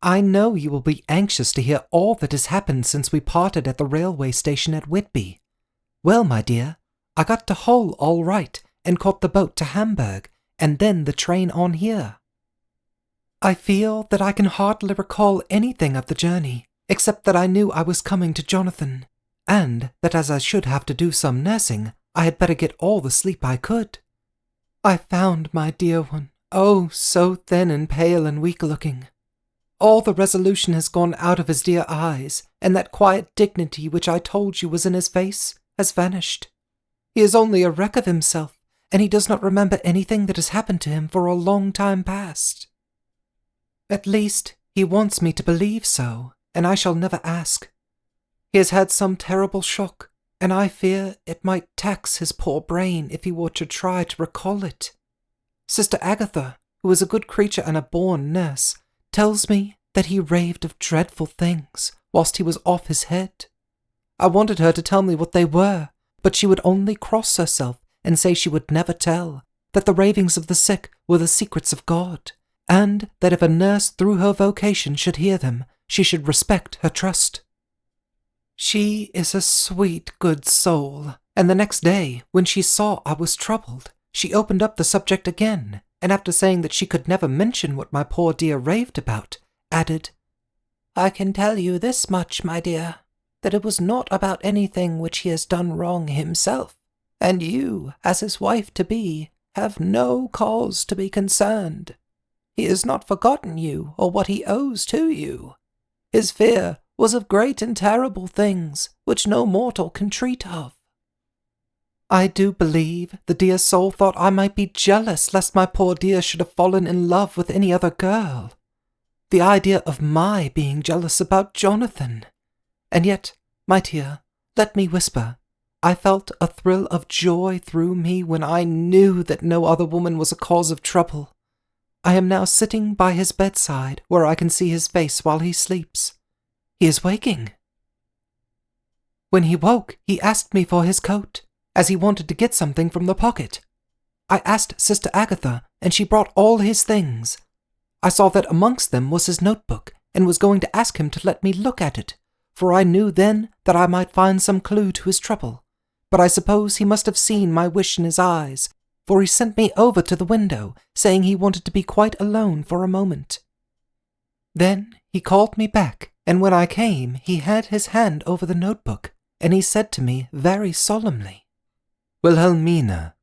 I know you will be anxious to hear all that has happened since we parted at the railway station at Whitby. Well, my dear, I got to Hull all right and caught the boat to Hamburg and then the train on here. I feel that I can hardly recall anything of the journey, except that I knew I was coming to Jonathan, and that as I should have to do some nursing, I had better get all the sleep I could. I found my dear one, oh, so thin and pale and weak-looking. All the resolution has gone out of his dear eyes, and that quiet dignity which I told you was in his face has vanished. He is only a wreck of himself, and he does not remember anything that has happened to him for a long time past. At least, he wants me to believe so, and I shall never ask. He has had some terrible shock, and I fear it might tax his poor brain if he were to try to recall it. Sister Agatha, who is a good creature and a born nurse, tells me that he raved of dreadful things whilst he was off his head. I wanted her to tell me what they were, but she would only cross herself and say she would never tell, that the ravings of the sick were the secrets of God, and that if a nurse through her vocation should hear them, she should respect her trust. She is a sweet, good soul, and the next day, when she saw I was troubled, she opened up the subject again, and after saying that she could never mention what my poor dear raved about, added, "I can tell you this much, my dear, that it was not about anything which he has done wrong himself, and you, as his wife-to-be, have no cause to be concerned. He has not forgotten you or what he owes to you. His fear was of great and terrible things, which no mortal can treat of. I do believe the dear soul thought I might be jealous lest my poor dear should have fallen in love with any other girl. The idea of my being jealous about Jonathan! And yet, my dear, let me whisper, I felt a thrill of joy through me when I knew that no other woman was a cause of trouble. I am now sitting by his bedside, where I can see his face while he sleeps. He is waking. When he woke, he asked me for his coat, as he wanted to get something from the pocket. I asked Sister Agatha, and she brought all his things. I saw that amongst them was his notebook, and was going to ask him to let me look at it, for I knew then that I might find some clue to his trouble. But I suppose he must have seen my wish in his eyes, for he sent me over to the window, saying he wanted to be quite alone for a moment. Then he called me back, and when I came, he had his hand over the notebook, and he said to me very solemnly, "Wilhelmina,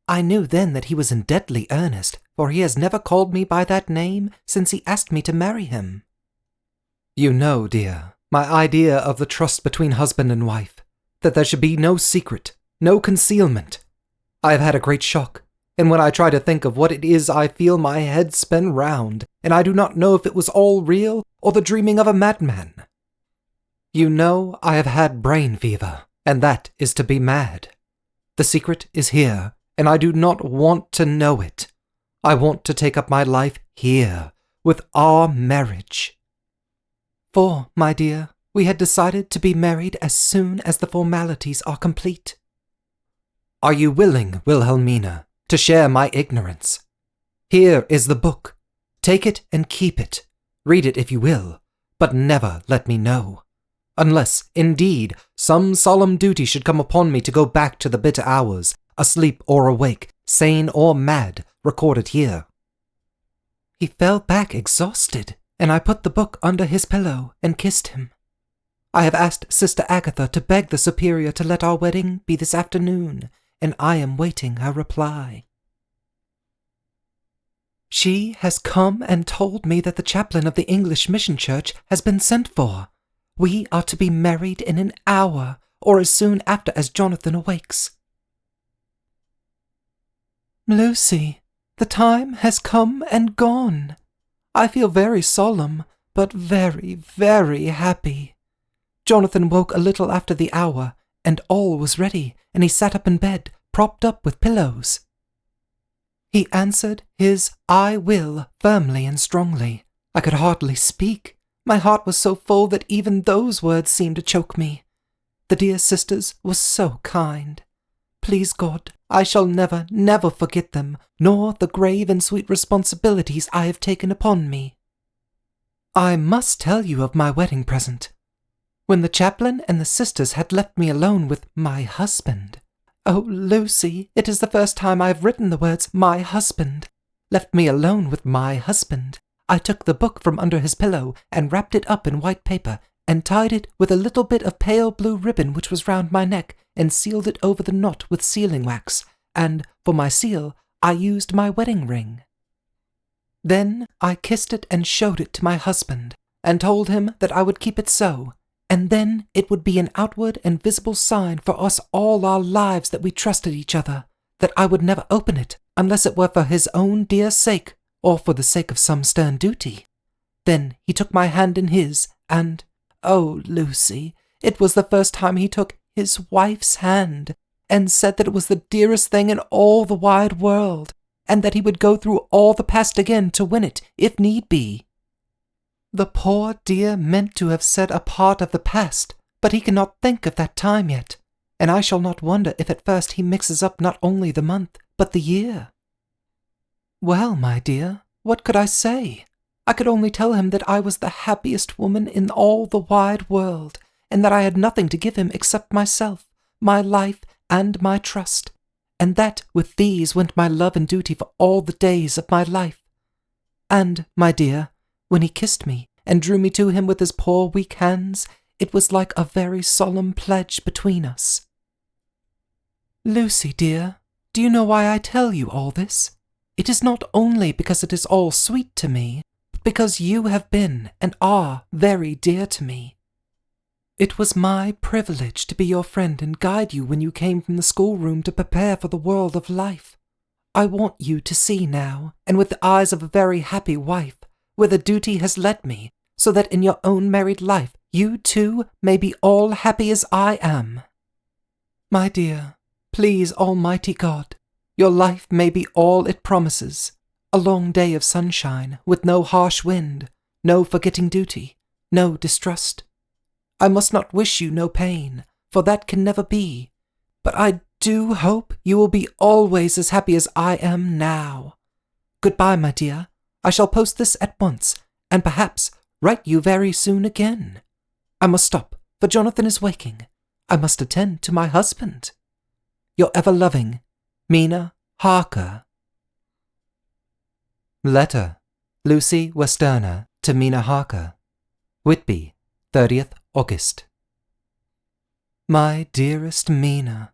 I knew then that he was in deadly earnest, for he has never called me by that name since he asked me to marry him. You know, dear, my idea of the trust between husband and wife, that there should be no secret, no concealment. I have had a great shock, and when I try to think of what it is I feel my head spin round, and I do not know if it was all real or the dreaming of a madman. You know I have had brain fever, and that is to be mad. The secret is here, and I do not want to know it. I want to take up my life here, with our marriage. For, my dear, we had decided to be married as soon as the formalities are complete. Are you willing, Wilhelmina, to share my ignorance? Here is the book. Take it and keep it. Read it if you will, but never let me know. Unless, indeed, some solemn duty should come upon me to go back to the bitter hours, asleep or awake, sane or mad, recorded here. He fell back exhausted, and I put the book under his pillow and kissed him. I have asked Sister Agatha to beg the Superior to let our wedding be this afternoon, and I am waiting her reply. She has come and told me that the chaplain of the English Mission Church has been sent for. We are to be married in an hour, or as soon after as Jonathan awakes. Lucy, the time has come and gone. I feel very solemn, but very, very happy. Jonathan woke a little after the hour, and all was ready, and he sat up in bed, propped up with pillows. He answered his "I will" firmly and strongly. I could hardly speak. My heart was so full that even those words seemed to choke me. The dear sisters were so kind. Please God, I shall never, never forget them, nor the grave and sweet responsibilities I have taken upon me. I must tell you of my wedding present. When the chaplain and the sisters had left me alone with my husband. Oh, Lucy, it is the first time I have written the words "my husband." Left me alone with my husband. I took the book from under his pillow and wrapped it up in white paper and tied it with a little bit of pale blue ribbon which was round my neck and sealed it over the knot with sealing wax, and for my seal I used my wedding ring. Then I kissed it and showed it to my husband and told him that I would keep it so, and then it would be an outward and visible sign for us all our lives that we trusted each other, that I would never open it unless it were for his own dear sake or for the sake of some stern duty. Then he took my hand in his, and, oh, Lucy, it was the first time he took his wife's hand, and said that it was the dearest thing in all the wide world, and that he would go through all the past again to win it, if need be. The poor dear meant to have said a part of the past, but he cannot think of that time yet, and I shall not wonder if at first he mixes up not only the month, but the year. Well, my dear, what could I say? I could only tell him that I was the happiest woman in all the wide world, and that I had nothing to give him except myself, my life, and my trust, and that with these went my love and duty for all the days of my life. And, my dear, when he kissed me and drew me to him with his poor weak hands, it was like a very solemn pledge between us. Lucy, dear, do you know why I tell you all this? It is not only because it is all sweet to me, but because you have been and are very dear to me. It was my privilege to be your friend and guide you when you came from the schoolroom to prepare for the world of life. I want you to see now, and with the eyes of a very happy wife, where the duty has led me, so that in your own married life you too may be all happy as I am. My dear, please Almighty God, your life may be all it promises, a long day of sunshine with no harsh wind, no forgetting duty, no distrust. I must not wish you no pain, for that can never be, but I do hope you will be always as happy as I am now. Goodbye, my dear. I shall post this at once, and perhaps write you very soon again. I must stop, for Jonathan is waking. I must attend to my husband. Your ever-loving Mina Harker. Letter, Lucy Westerner to Mina Harker. Whitby, 30th August. My dearest Mina,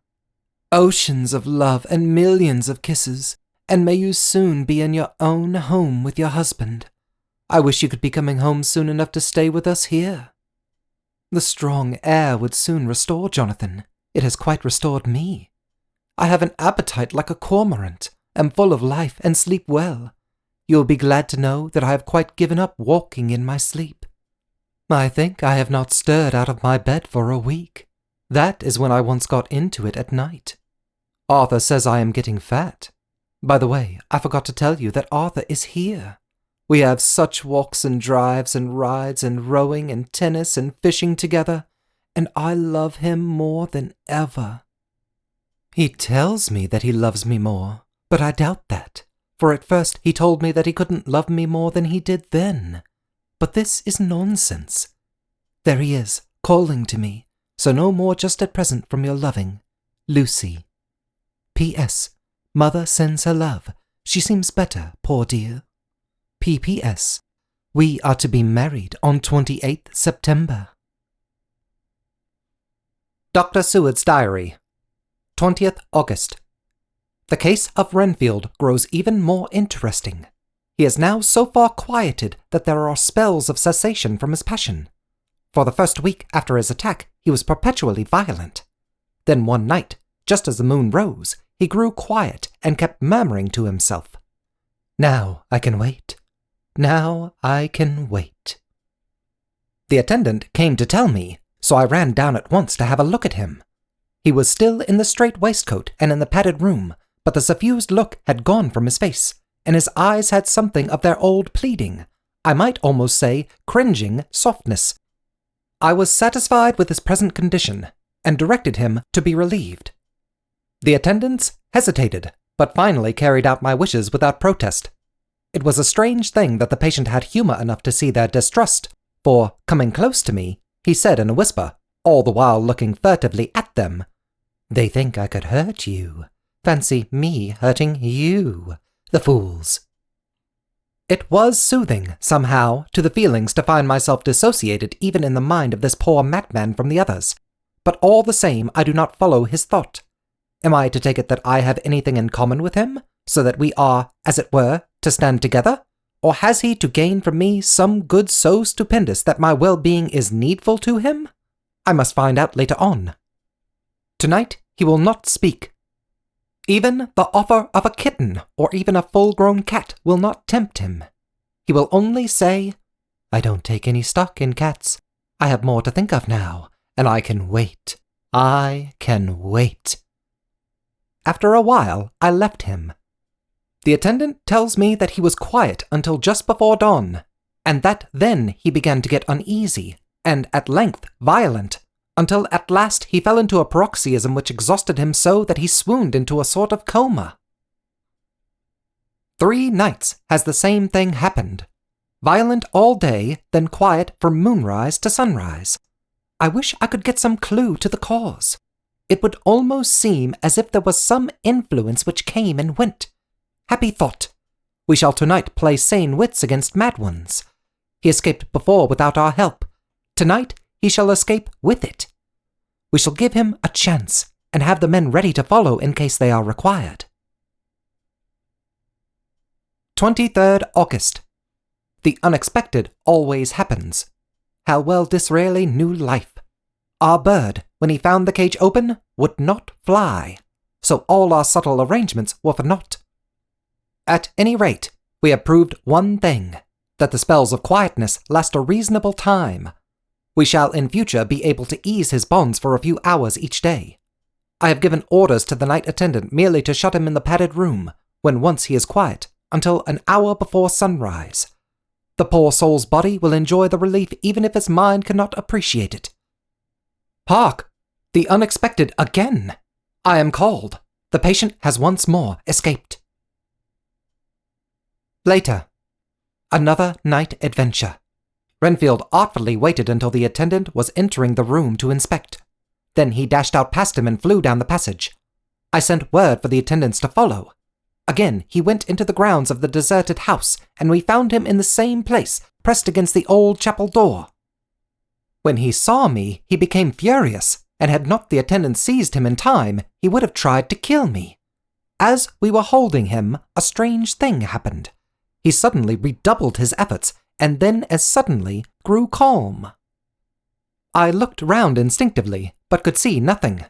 Oceans of love and millions of kisses, and may you soon be in your own home with your husband. I wish you could be coming home soon enough to stay with us here. The strong air would soon restore Jonathan. It has quite restored me. I have an appetite like a cormorant, am full of life, and sleep well. You will be glad to know that I have quite given up walking in my sleep. I think I have not stirred out of my bed for a week. That is when I once got into it at night. Arthur says I am getting fat. By the way, I forgot to tell you that Arthur is here. We have such walks and drives and rides and rowing and tennis and fishing together, and I love him more than ever. He tells me that he loves me more, but I doubt that, for at first he told me that he couldn't love me more than he did then. But this is nonsense. There he is, calling to me, so no more just at present from your loving, Lucy. P.S. Mother sends her love. She seems better, poor dear. P.P.S. We are to be married on 28th September. Dr. Seward's Diary, 20th August. The case of Renfield grows even more interesting. He is now so far quieted that there are spells of cessation from his passion. For the first week after his attack, he was perpetually violent. Then one night, just as the moon rose, he grew quiet and kept murmuring to himself, "Now I can wait. Now I can wait." The attendant came to tell me, so I ran down at once to have a look at him. He was still in the strait waistcoat and in the padded room, but the suffused look had gone from his face, and his eyes had something of their old pleading, I might almost say cringing, softness. I was satisfied with his present condition, and directed him to be relieved. The attendants hesitated, but finally carried out my wishes without protest. It was a strange thing that the patient had humor enough to see their distrust, for, coming close to me, he said in a whisper, all the while looking furtively at them, "They think I could hurt you. Fancy me hurting you, the fools." It was soothing, somehow, to the feelings to find myself dissociated even in the mind of this poor madman from the others, but all the same I do not follow his thought. Am I to take it that I have anything in common with him, so that we are, as it were, to stand together? Or has he to gain from me some good so stupendous that my well-being is needful to him? I must find out later on. Tonight he will not speak. Even the offer of a kitten or even a full-grown cat will not tempt him. He will only say, "I don't take any stock in cats. I have more to think of now, and I can wait. I can wait." After a while, I left him. The attendant tells me that he was quiet until just before dawn, and that then he began to get uneasy, and at length violent, until at last he fell into a paroxysm which exhausted him so that he swooned into a sort of coma. 3 nights has the same thing happened. Violent all day, then quiet from moonrise to sunrise. I wish I could get some clue to the cause. It would almost seem as if there was some influence which came and went. Happy thought! We shall tonight play sane wits against mad ones. He escaped before without our help. Tonight he shall escape with it. We shall give him a chance, and have the men ready to follow in case they are required. 23rd August. The unexpected always happens. Halwell Disraeli knew life. Our bird, when he found the cage open, would not fly, so all our subtle arrangements were for naught. At any rate, we have proved one thing, that the spells of quietness last a reasonable time. We shall in future be able to ease his bonds for a few hours each day. I have given orders to the night attendant merely to shut him in the padded room, when once he is quiet, until an hour before sunrise. The poor soul's body will enjoy the relief even if his mind cannot appreciate it. Hark! The unexpected again! I am called. The patient has once more escaped. Later. Another night adventure. Renfield artfully waited until the attendant was entering the room to inspect. Then he dashed out past him and flew down the passage. I sent word for the attendants to follow. Again he went into the grounds of the deserted house, and we found him in the same place, pressed against the old chapel door. When he saw me, he became furious. and had not the attendant seized him in time, he would have tried to kill me. As we were holding him, a strange thing happened. He suddenly redoubled his efforts, and then as suddenly grew calm. I looked round instinctively, but could see nothing.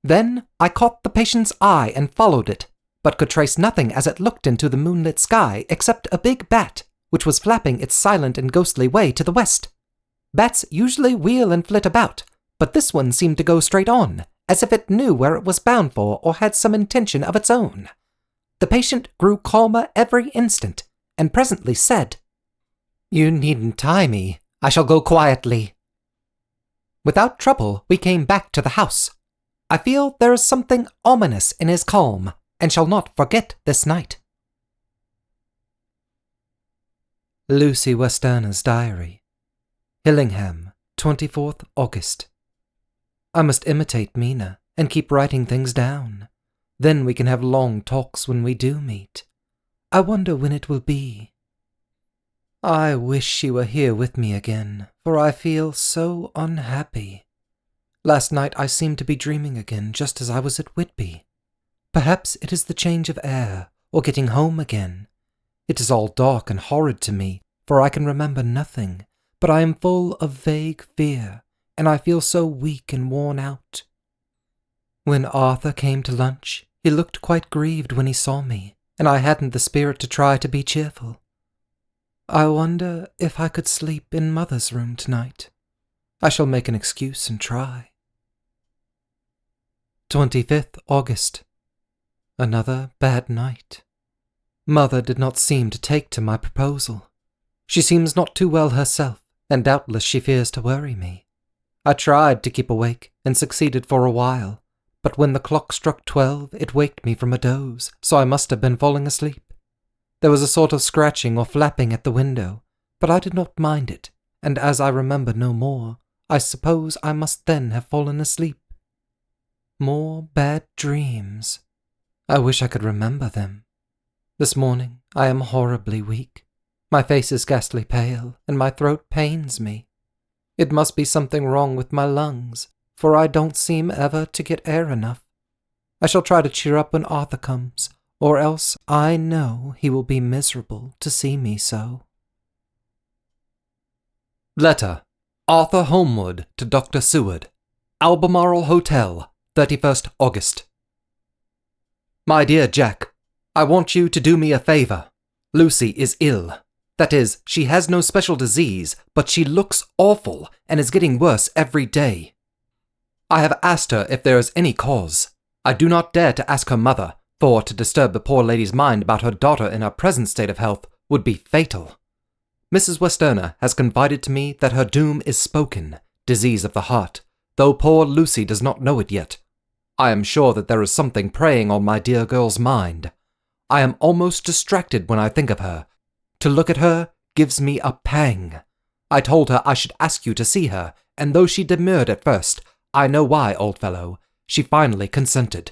Then I caught the patient's eye and followed it, but could trace nothing as it looked into the moonlit sky except a big bat, which was flapping its silent and ghostly way to the west. Bats usually wheel and flit about, but this one seemed to go straight on, as if it knew where it was bound for or had some intention of its own. The patient grew calmer every instant, and presently said, "You needn't tie me. I shall go quietly." Without trouble, we came back to the house. I feel there is something ominous in his calm, and shall not forget this night. Lucy Westenra's Diary. Hillingham, 24th August. I must imitate Mina and keep writing things down. Then we can have long talks when we do meet. I wonder when it will be. I wish she were here with me again, for I feel so unhappy. Last night I seemed to be dreaming again just as I was at Whitby. Perhaps it is the change of air, or getting home again. It is all dark and horrid to me, for I can remember nothing, but I am full of vague fear, and I feel so weak and worn out. When Arthur came to lunch, he looked quite grieved when he saw me, and I hadn't the spirit to try to be cheerful. I wonder if I could sleep in Mother's room tonight. I shall make an excuse and try. 25th August. Another bad night. Mother did not seem to take to my proposal. She seems not too well herself, and doubtless she fears to worry me. I tried to keep awake, and succeeded for a while, but when the clock struck 12, it waked me from a doze, so I must have been falling asleep. There was a sort of scratching or flapping at the window, but I did not mind it, and as I remember no more, I suppose I must then have fallen asleep. More bad dreams. I wish I could remember them. This morning I am horribly weak. My face is ghastly pale, and my throat pains me. It must be something wrong with my lungs, for I don't seem ever to get air enough. I shall try to cheer up when Arthur comes, or else I know he will be miserable to see me so. Letter. Arthur Holmwood to Dr. Seward. Albemarle Hotel, 31st August. My dear Jack, I want you to do me a favor. Lucy is ill. That is, she has no special disease, but she looks awful and is getting worse every day. I have asked her if there is any cause. I do not dare to ask her mother, for to disturb the poor lady's mind about her daughter in her present state of health would be fatal. Mrs. Westenra has confided to me that her doom is spoken, disease of the heart, though poor Lucy does not know it yet. I am sure that there is something preying on my dear girl's mind. I am almost distracted when I think of her. To look at her gives me a pang. I told her I should ask you to see her, and though she demurred at first, I know why, old fellow, she finally consented.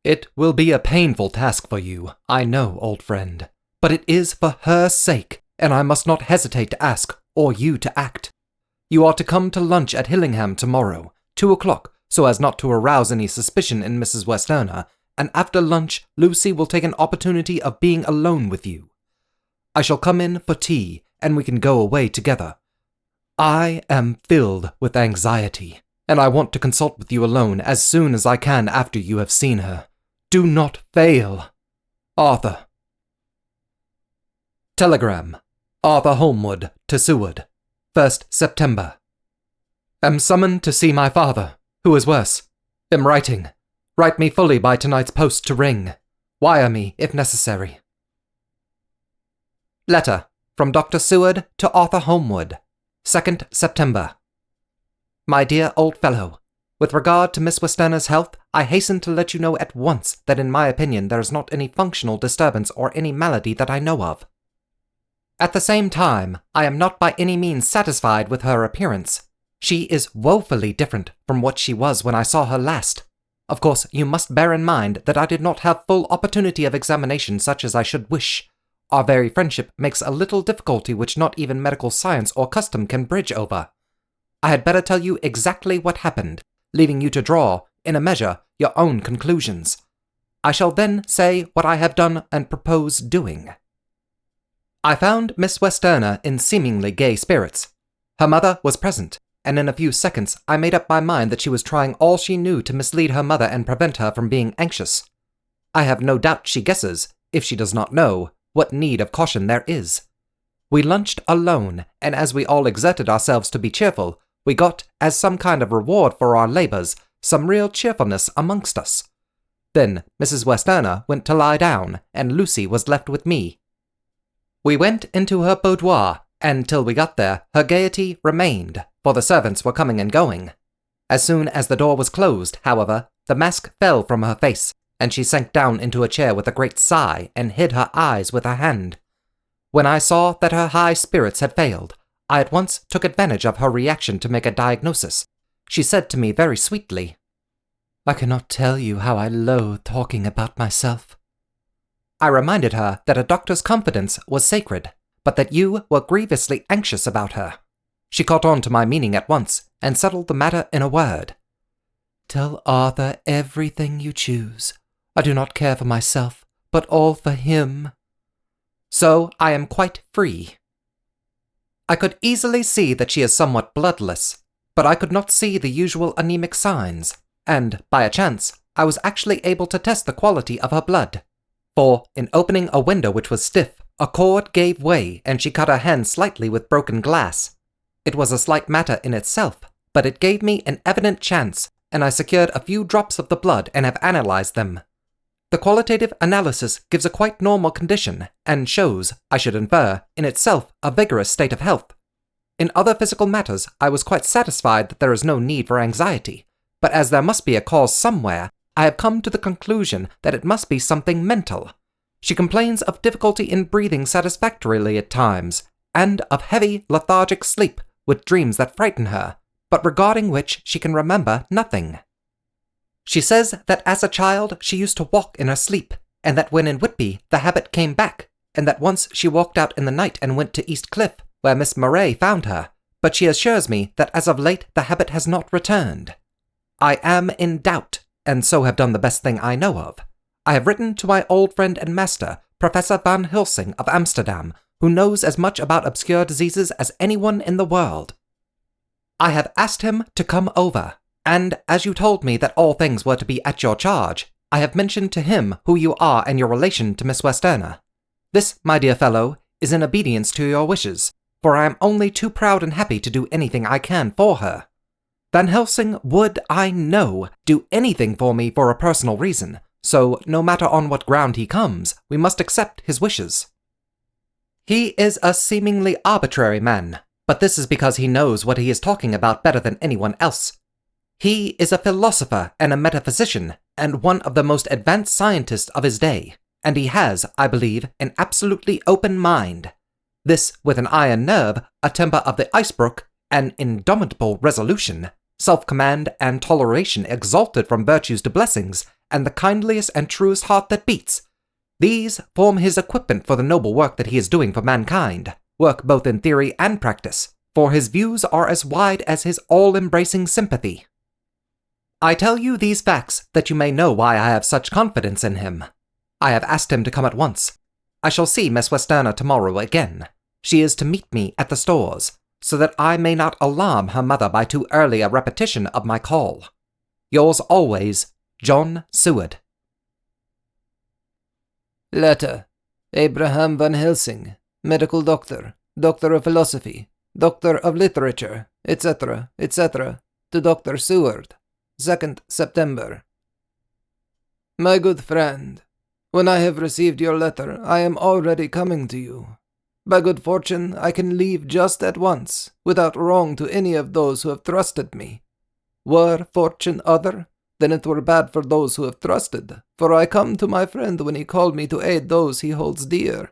It will be a painful task for you, I know, old friend, but it is for her sake, and I must not hesitate to ask, or you to act. You are to come to lunch at Hillingham tomorrow, 2 o'clock, so as not to arouse any suspicion in Mrs. Westenra, and after lunch Lucy will take an opportunity of being alone with you. I shall come in for tea, and we can go away together. I am filled with anxiety, and I want to consult with you alone as soon as I can after you have seen her. Do not fail. Arthur. Telegram. Arthur Holmwood to Seward. 1st September. Am summoned to see my father, who is worse. Am writing. Write me fully by tonight's post to ring. Wire me if necessary. Letter from Dr. Seward to Arthur Holmwood. 2nd September. My dear old fellow, with regard to Miss Westenra's health, I hasten to let you know at once that in my opinion there is not any functional disturbance or any malady that I know of. At the same time, I am not by any means satisfied with her appearance. She is woefully different from what she was when I saw her last. Of course, you must bear in mind that I did not have full opportunity of examination such as I should wish. Our very friendship makes a little difficulty which not even medical science or custom can bridge over. I had better tell you exactly what happened, leaving you to draw, in a measure, your own conclusions. I shall then say what I have done and propose doing. I found Miss Westerner in seemingly gay spirits. Her mother was present, and in a few seconds I made up my mind that she was trying all she knew to mislead her mother and prevent her from being anxious. I have no doubt she guesses, if she does not know, what need of caution there is. We lunched alone, and as we all exerted ourselves to be cheerful, we got, as some kind of reward for our labours, some real cheerfulness amongst us. Then Mrs. Westerner went to lie down, and Lucy was left with me. We went into her boudoir, and till we got there, her gaiety remained, for the servants were coming and going. As soon as the door was closed, however, the mask fell from her face, and she sank down into a chair with a great sigh and hid her eyes with her hand. When I saw that her high spirits had failed, I at once took advantage of her reaction to make a diagnosis. She said to me very sweetly, "I cannot tell you how I loathe talking about myself." I reminded her that a doctor's confidence was sacred, but that you were grievously anxious about her. She caught on to my meaning at once, and settled the matter in a word. "Tell Arthur everything you choose. I do not care for myself, but all for him. So I am quite free." I could easily see that she is somewhat bloodless, but I could not see the usual anemic signs, and, by a chance, I was actually able to test the quality of her blood. For, in opening a window which was stiff, a cord gave way and she cut her hand slightly with broken glass. It was a slight matter in itself, but it gave me an evident chance, and I secured a few drops of the blood and have analyzed them. The qualitative analysis gives a quite normal condition, and shows, I should infer, in itself a vigorous state of health. In other physical matters, I was quite satisfied that there is no need for anxiety, but as there must be a cause somewhere, I have come to the conclusion that it must be something mental. She complains of difficulty in breathing satisfactorily at times, and of heavy, lethargic sleep, with dreams that frighten her, but regarding which she can remember nothing. She says that as a child she used to walk in her sleep, and that when in Whitby the habit came back, and that once she walked out in the night and went to East Cliff, where Miss Murray found her, but she assures me that as of late the habit has not returned. I am in doubt, and so have done the best thing I know of. I have written to my old friend and master, Professor Van Helsing of Amsterdam, who knows as much about obscure diseases as anyone in the world. I have asked him to come over, and as you told me that all things were to be at your charge, I have mentioned to him who you are and your relation to Miss Westerner. This, my dear fellow, is in obedience to your wishes, for I am only too proud and happy to do anything I can for her. Van Helsing would, I know, do anything for me for a personal reason, so no matter on what ground he comes, we must accept his wishes. He is a seemingly arbitrary man, but this is because he knows what he is talking about better than anyone else. He is a philosopher and a metaphysician, and one of the most advanced scientists of his day, and he has, I believe, an absolutely open mind. This with an iron nerve, a temper of the icebrook, an indomitable resolution, self-command and toleration exalted from virtues to blessings, and the kindliest and truest heart that beats. These form his equipment for the noble work that he is doing for mankind, work both in theory and practice, for his views are as wide as his all-embracing sympathy. I tell you these facts that you may know why I have such confidence in him. I have asked him to come at once. I shall see Miss Westerner tomorrow again. She is to meet me at the stores, so that I may not alarm her mother by too early a repetition of my call. Yours always, John Seward. Letter. Abraham Van Helsing, medical doctor, doctor of philosophy, doctor of literature, etc., etc., to Dr. Seward, 2nd September. My good friend, when I have received your letter, I am already coming to you. By good fortune, I can leave just at once, without wrong to any of those who have trusted me. Were fortune other, then it were bad for those who have trusted, for I come to my friend when he called me to aid those he holds dear.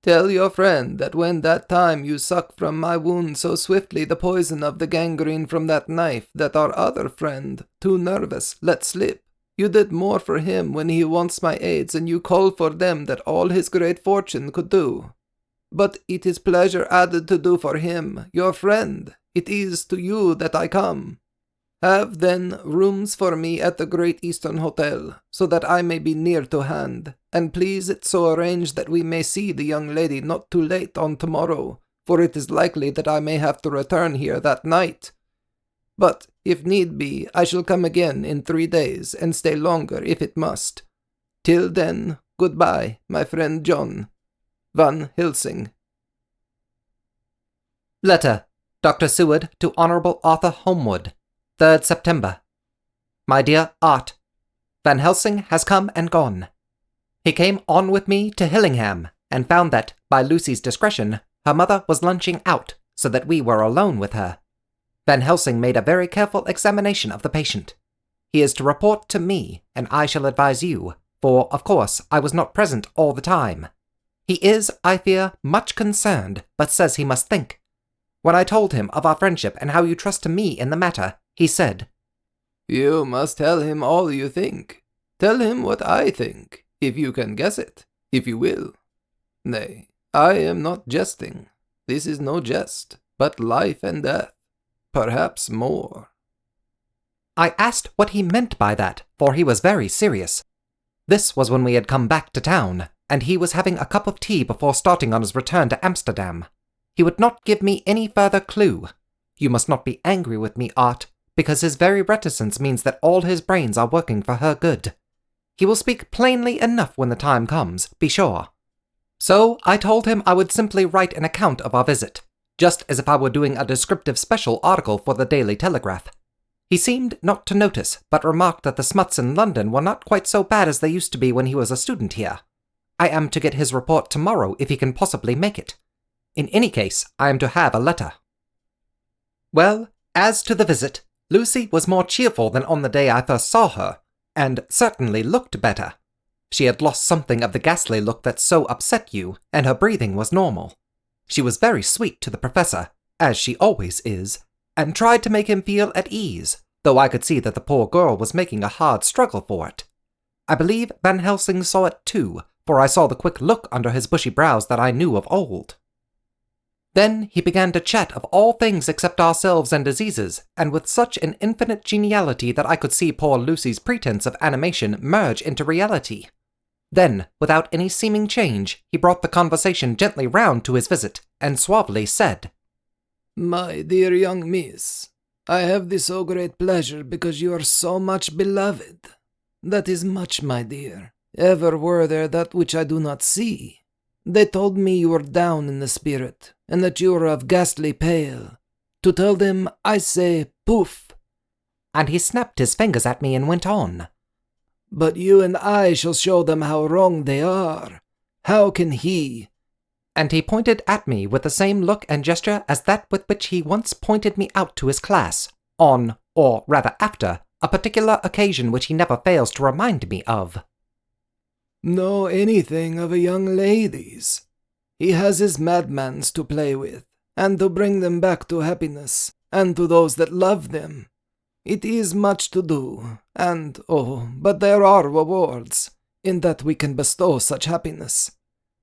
Tell your friend that when that time you suck from my wound so swiftly the poison of the gangrene from that knife that our other friend, too nervous, let slip, you did more for him when he wants my aids and you call for them that all his great fortune could do. But it is pleasure added to do for him, your friend, It is to you that I come. Have, then, rooms for me at the Great Eastern Hotel, so that I may be near to hand, and please it so arrange that we may see the young lady not too late on tomorrow, for it is likely that I may have to return here that night. But, if need be, I shall come again in 3 days, and stay longer if it must. Till then, goodbye, my friend John. Van Helsing. Letter, Dr. Seward to Honourable Arthur Holmwood, 3rd September. My dear Art, Van Helsing has come and gone. He came on with me to Hillingham, and found that, by Lucy's discretion, her mother was lunching out, so that we were alone with her. Van Helsing made a very careful examination of the patient. He is to report to me, and I shall advise you, for, of course, I was not present all the time. He is, I fear, much concerned, but says he must think. When I told him of our friendship and how you trust to me in the matter, he said, You must tell him all you think. Tell him what I think, if you can guess it, if you will. Nay, I am not jesting. This is no jest, but life and death. Perhaps more. I asked what he meant by that, for he was very serious. This was when we had come back to town, and he was having a cup of tea before starting on his return to Amsterdam. He would not give me any further clue. You must not be angry with me, Art, because his very reticence means that all his brains are working for her good. He will speak plainly enough when the time comes, be sure. So I told him I would simply write an account of our visit, just as if I were doing a descriptive special article for the Daily Telegraph. He seemed not to notice, but remarked that the smuts in London were not quite so bad as they used to be when he was a student here. I am to get his report tomorrow if he can possibly make it. In any case, I am to have a letter. Well, as to the visit, Lucy was more cheerful than on the day I first saw her, and certainly looked better. She had lost something of the ghastly look that so upset you, and her breathing was normal. She was very sweet to the professor, as she always is, and tried to make him feel at ease, though I could see that the poor girl was making a hard struggle for it. I believe Van Helsing saw it too, for I saw the quick look under his bushy brows that I knew of old. Then he began to chat of all things except ourselves and diseases, and with such an infinite geniality that I could see poor Lucy's pretense of animation merge into reality. Then, without any seeming change, he brought the conversation gently round to his visit, and suavely said, My dear young miss, I have this so great pleasure because you are so much beloved. That is much, my dear. Ever were there that which I do not see. They told me you were down in the spirit, and that you were of ghastly pale. To tell them, I say, poof. And he snapped his fingers at me and went on. But you and I shall show them how wrong they are. How can he? And he pointed at me with the same look and gesture as that with which he once pointed me out to his class, on, or rather after, a particular occasion which he never fails to remind me of. Know anything of a young lady's? He has his madmans to play with, and to bring them back to happiness, and to those that love them. It is much to do, and, but there are rewards, in that we can bestow such happiness.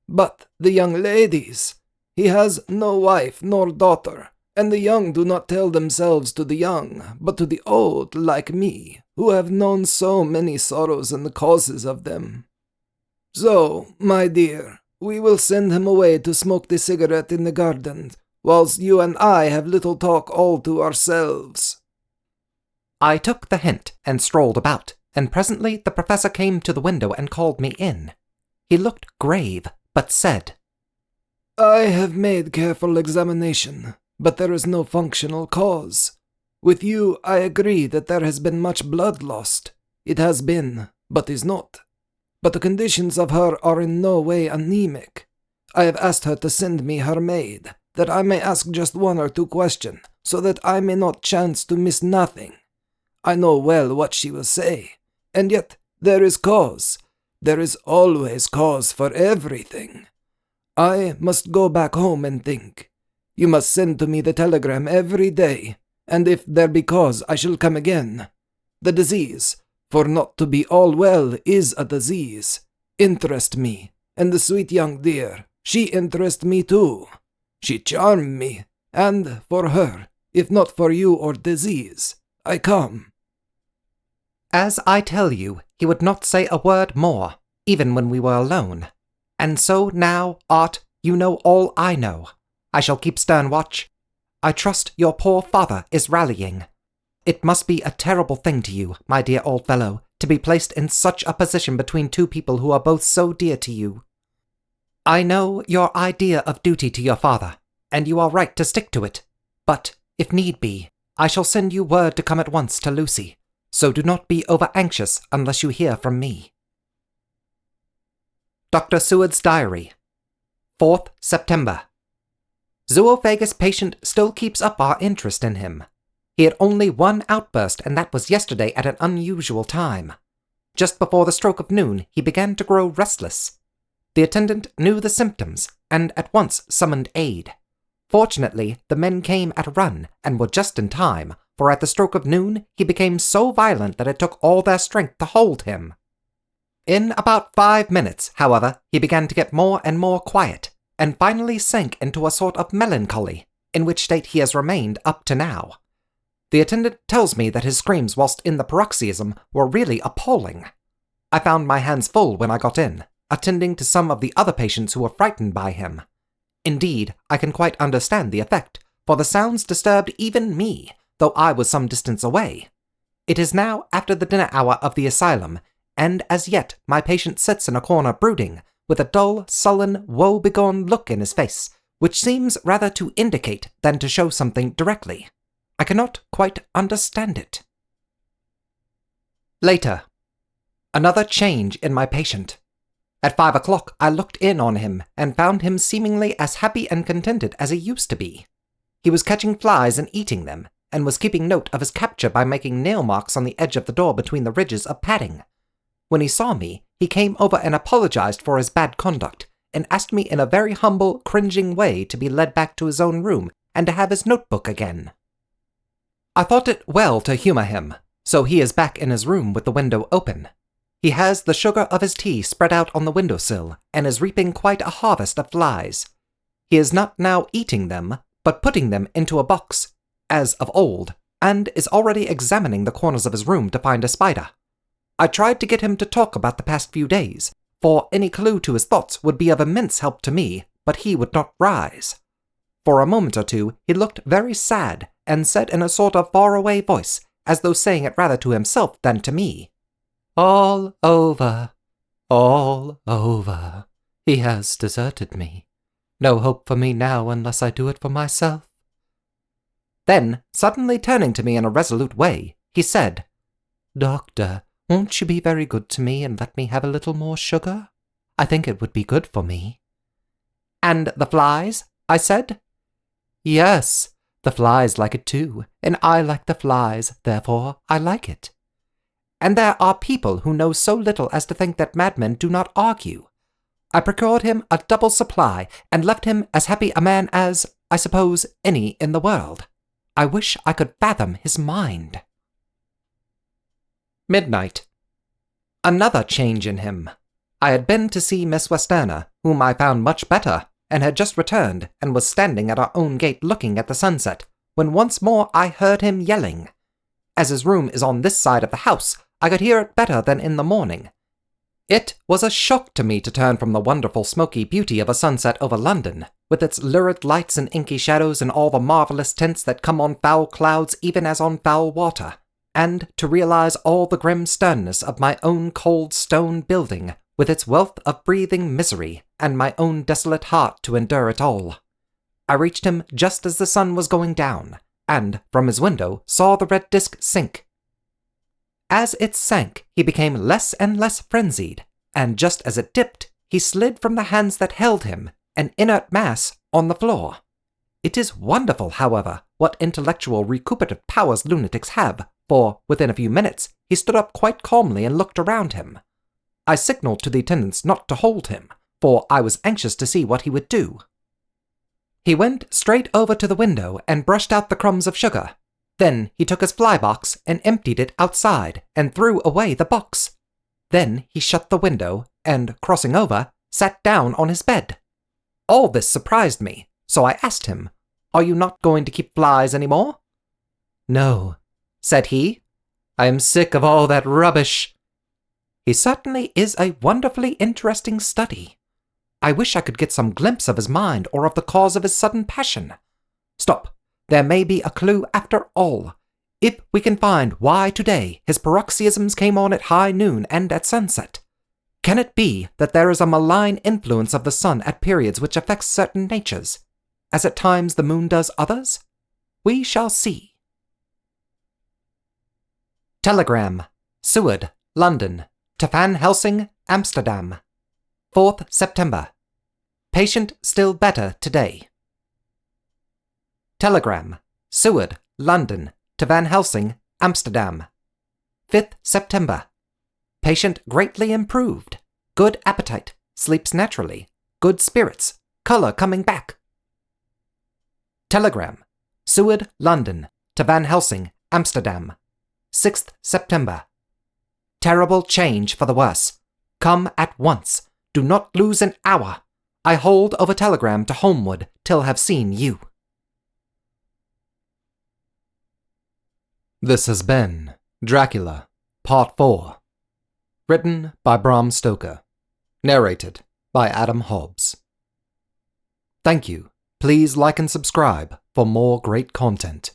But the young ladies, he has no wife nor daughter, and the young do not tell themselves to the young, but to the old like me, who have known so many sorrows and the causes of them. So, my dear, we will send him away to smoke the cigarette in the garden, whilst you and I have little talk all to ourselves. I took the hint and strolled about, and presently the professor came to the window and called me in. He looked grave, but said, I have made careful examination, but there is no functional cause. With you, I agree that there has been much blood lost. It has been, but is not. But the conditions of her are in no way anemic. I have asked her to send me her maid, that I may ask just 1 or 2 questions, so that I may not chance to miss nothing. I know well what she will say, and yet there is cause. There is always cause for everything. I must go back home and think. You must send to me the telegram every day, and if there be cause I shall come again. The disease, for not to be all well is a disease, interest me, and the sweet young dear, she interest me too. She charm me, and, for her, If not for you or disease, I come. As I tell you, he would not say a word more, even when we were alone. And so now, Art, you know all I know. I shall keep stern watch. I trust your poor father is rallying. It must be a terrible thing to you, my dear old fellow, to be placed in such a position between two people who are both so dear to you. I know your idea of duty to your father, and you are right to stick to it. But, if need be, I shall send you word to come at once to Lucy, so do not be over-anxious unless you hear from me. Dr. Seward's Diary, 4th September. Zoophagous patient still keeps up our interest in him. He had only one outburst, and that was yesterday at an unusual time. Just before the stroke of noon, he began to grow restless. The attendant knew the symptoms, and at once summoned aid. Fortunately, the men came at a run, and were just in time, for at the stroke of noon, he became so violent that it took all their strength to hold him. In about 5 minutes, however, he began to get more and more quiet, and finally sank into a sort of melancholy, in which state he has remained up to now. The attendant tells me that his screams whilst in the paroxysm were really appalling. I found my hands full when I got in, attending to some of the other patients who were frightened by him. Indeed, I can quite understand the effect, for the sounds disturbed even me, though I was some distance away. It is now after the dinner hour of the asylum, and as yet my patient sits in a corner brooding, with a dull, sullen, woe-begone look in his face, which seems rather to indicate than to show something directly. I cannot quite understand it. Later. Another change in my patient. At 5 o'clock I looked in on him, and found him seemingly as happy and contented as he used to be. He was catching flies and eating them, and was keeping note of his capture by making nail marks on the edge of the door between the ridges of padding. When he saw me, he came over and apologized for his bad conduct, and asked me in a very humble, cringing way to be led back to his own room, and to have his notebook again. I thought it well to humour him, so he is back in his room with the window open. He has the sugar of his tea spread out on the windowsill, and is reaping quite a harvest of flies. He is not now eating them, but putting them into a box, as of old, and is already examining the corners of his room to find a spider. I tried to get him to talk about the past few days, for any clue to his thoughts would be of immense help to me, but he would not rise. For a moment or two he looked very sad, and said in a sort of far-away voice, as though saying it rather to himself than to me, "All over, all over. He has deserted me. No hope for me now unless I do it for myself." Then, suddenly turning to me in a resolute way, he said, "Doctor, won't you be very good to me and let me have a little more sugar? I think it would be good for me." "And the flies?" I said. "Yes, the flies like it too, and I like the flies, therefore I like it. And there are people who know so little as to think that madmen do not argue. I procured him a double supply, and left him as happy a man as, I suppose, any in the world. I wish I could fathom his mind." Midnight. Another change in him. I had been to see Miss Westerner, whom I found much better, and had just returned, and was standing at our own gate looking at the sunset, when once more I heard him yelling. As his room is on this side of the house, I could hear it better than in the morning. It was a shock to me to turn from the wonderful smoky beauty of a sunset over London, with its lurid lights and inky shadows and all the marvellous tints that come on foul clouds even as on foul water, and to realize all the grim sternness of my own cold stone building, with its wealth of breathing misery, and my own desolate heart to endure it all. I reached him just as the sun was going down, and, from his window, saw the red disk sink. As it sank, he became less and less frenzied, and just as it dipped, he slid from the hands that held him, an inert mass, on the floor. It is wonderful, however, what intellectual recuperative powers lunatics have, for, within a few minutes, he stood up quite calmly and looked around him. I signalled to the attendants not to hold him, for I was anxious to see what he would do. He went straight over to the window and brushed out the crumbs of sugar. Then he took his fly box and emptied it outside, and threw away the box. Then he shut the window, and, crossing over, sat down on his bed. All this surprised me, so I asked him, "Are you not going to keep flies any more?" No, said he. I am sick of all that rubbish. He certainly is a wonderfully interesting study. I wish I could get some glimpse of his mind or of the cause of his sudden passion. Stop, there may be a clue after all. If we can find why today his paroxysms came on at high noon and at sunset. Can it be that there is a malign influence of the sun at periods which affects certain natures, as at times the moon does others? We shall see. Telegram, Seward, London, to Van Helsing, Amsterdam. 4th September. Patient still better today. Telegram, Seward, London, to Van Helsing, Amsterdam. 5th September. Patient greatly improved. Good appetite. Sleeps naturally. Good spirits. Color coming back. Telegram. Seward, London, to Van Helsing, Amsterdam. 6th September. Terrible change for the worse. Come at once. Do not lose an hour. I hold over telegram to Homewood till have seen you. This has been Dracula, Part 4. Written by Bram Stoker. Narrated by Adam Hobbs. Thank you. Please like and subscribe for more great content.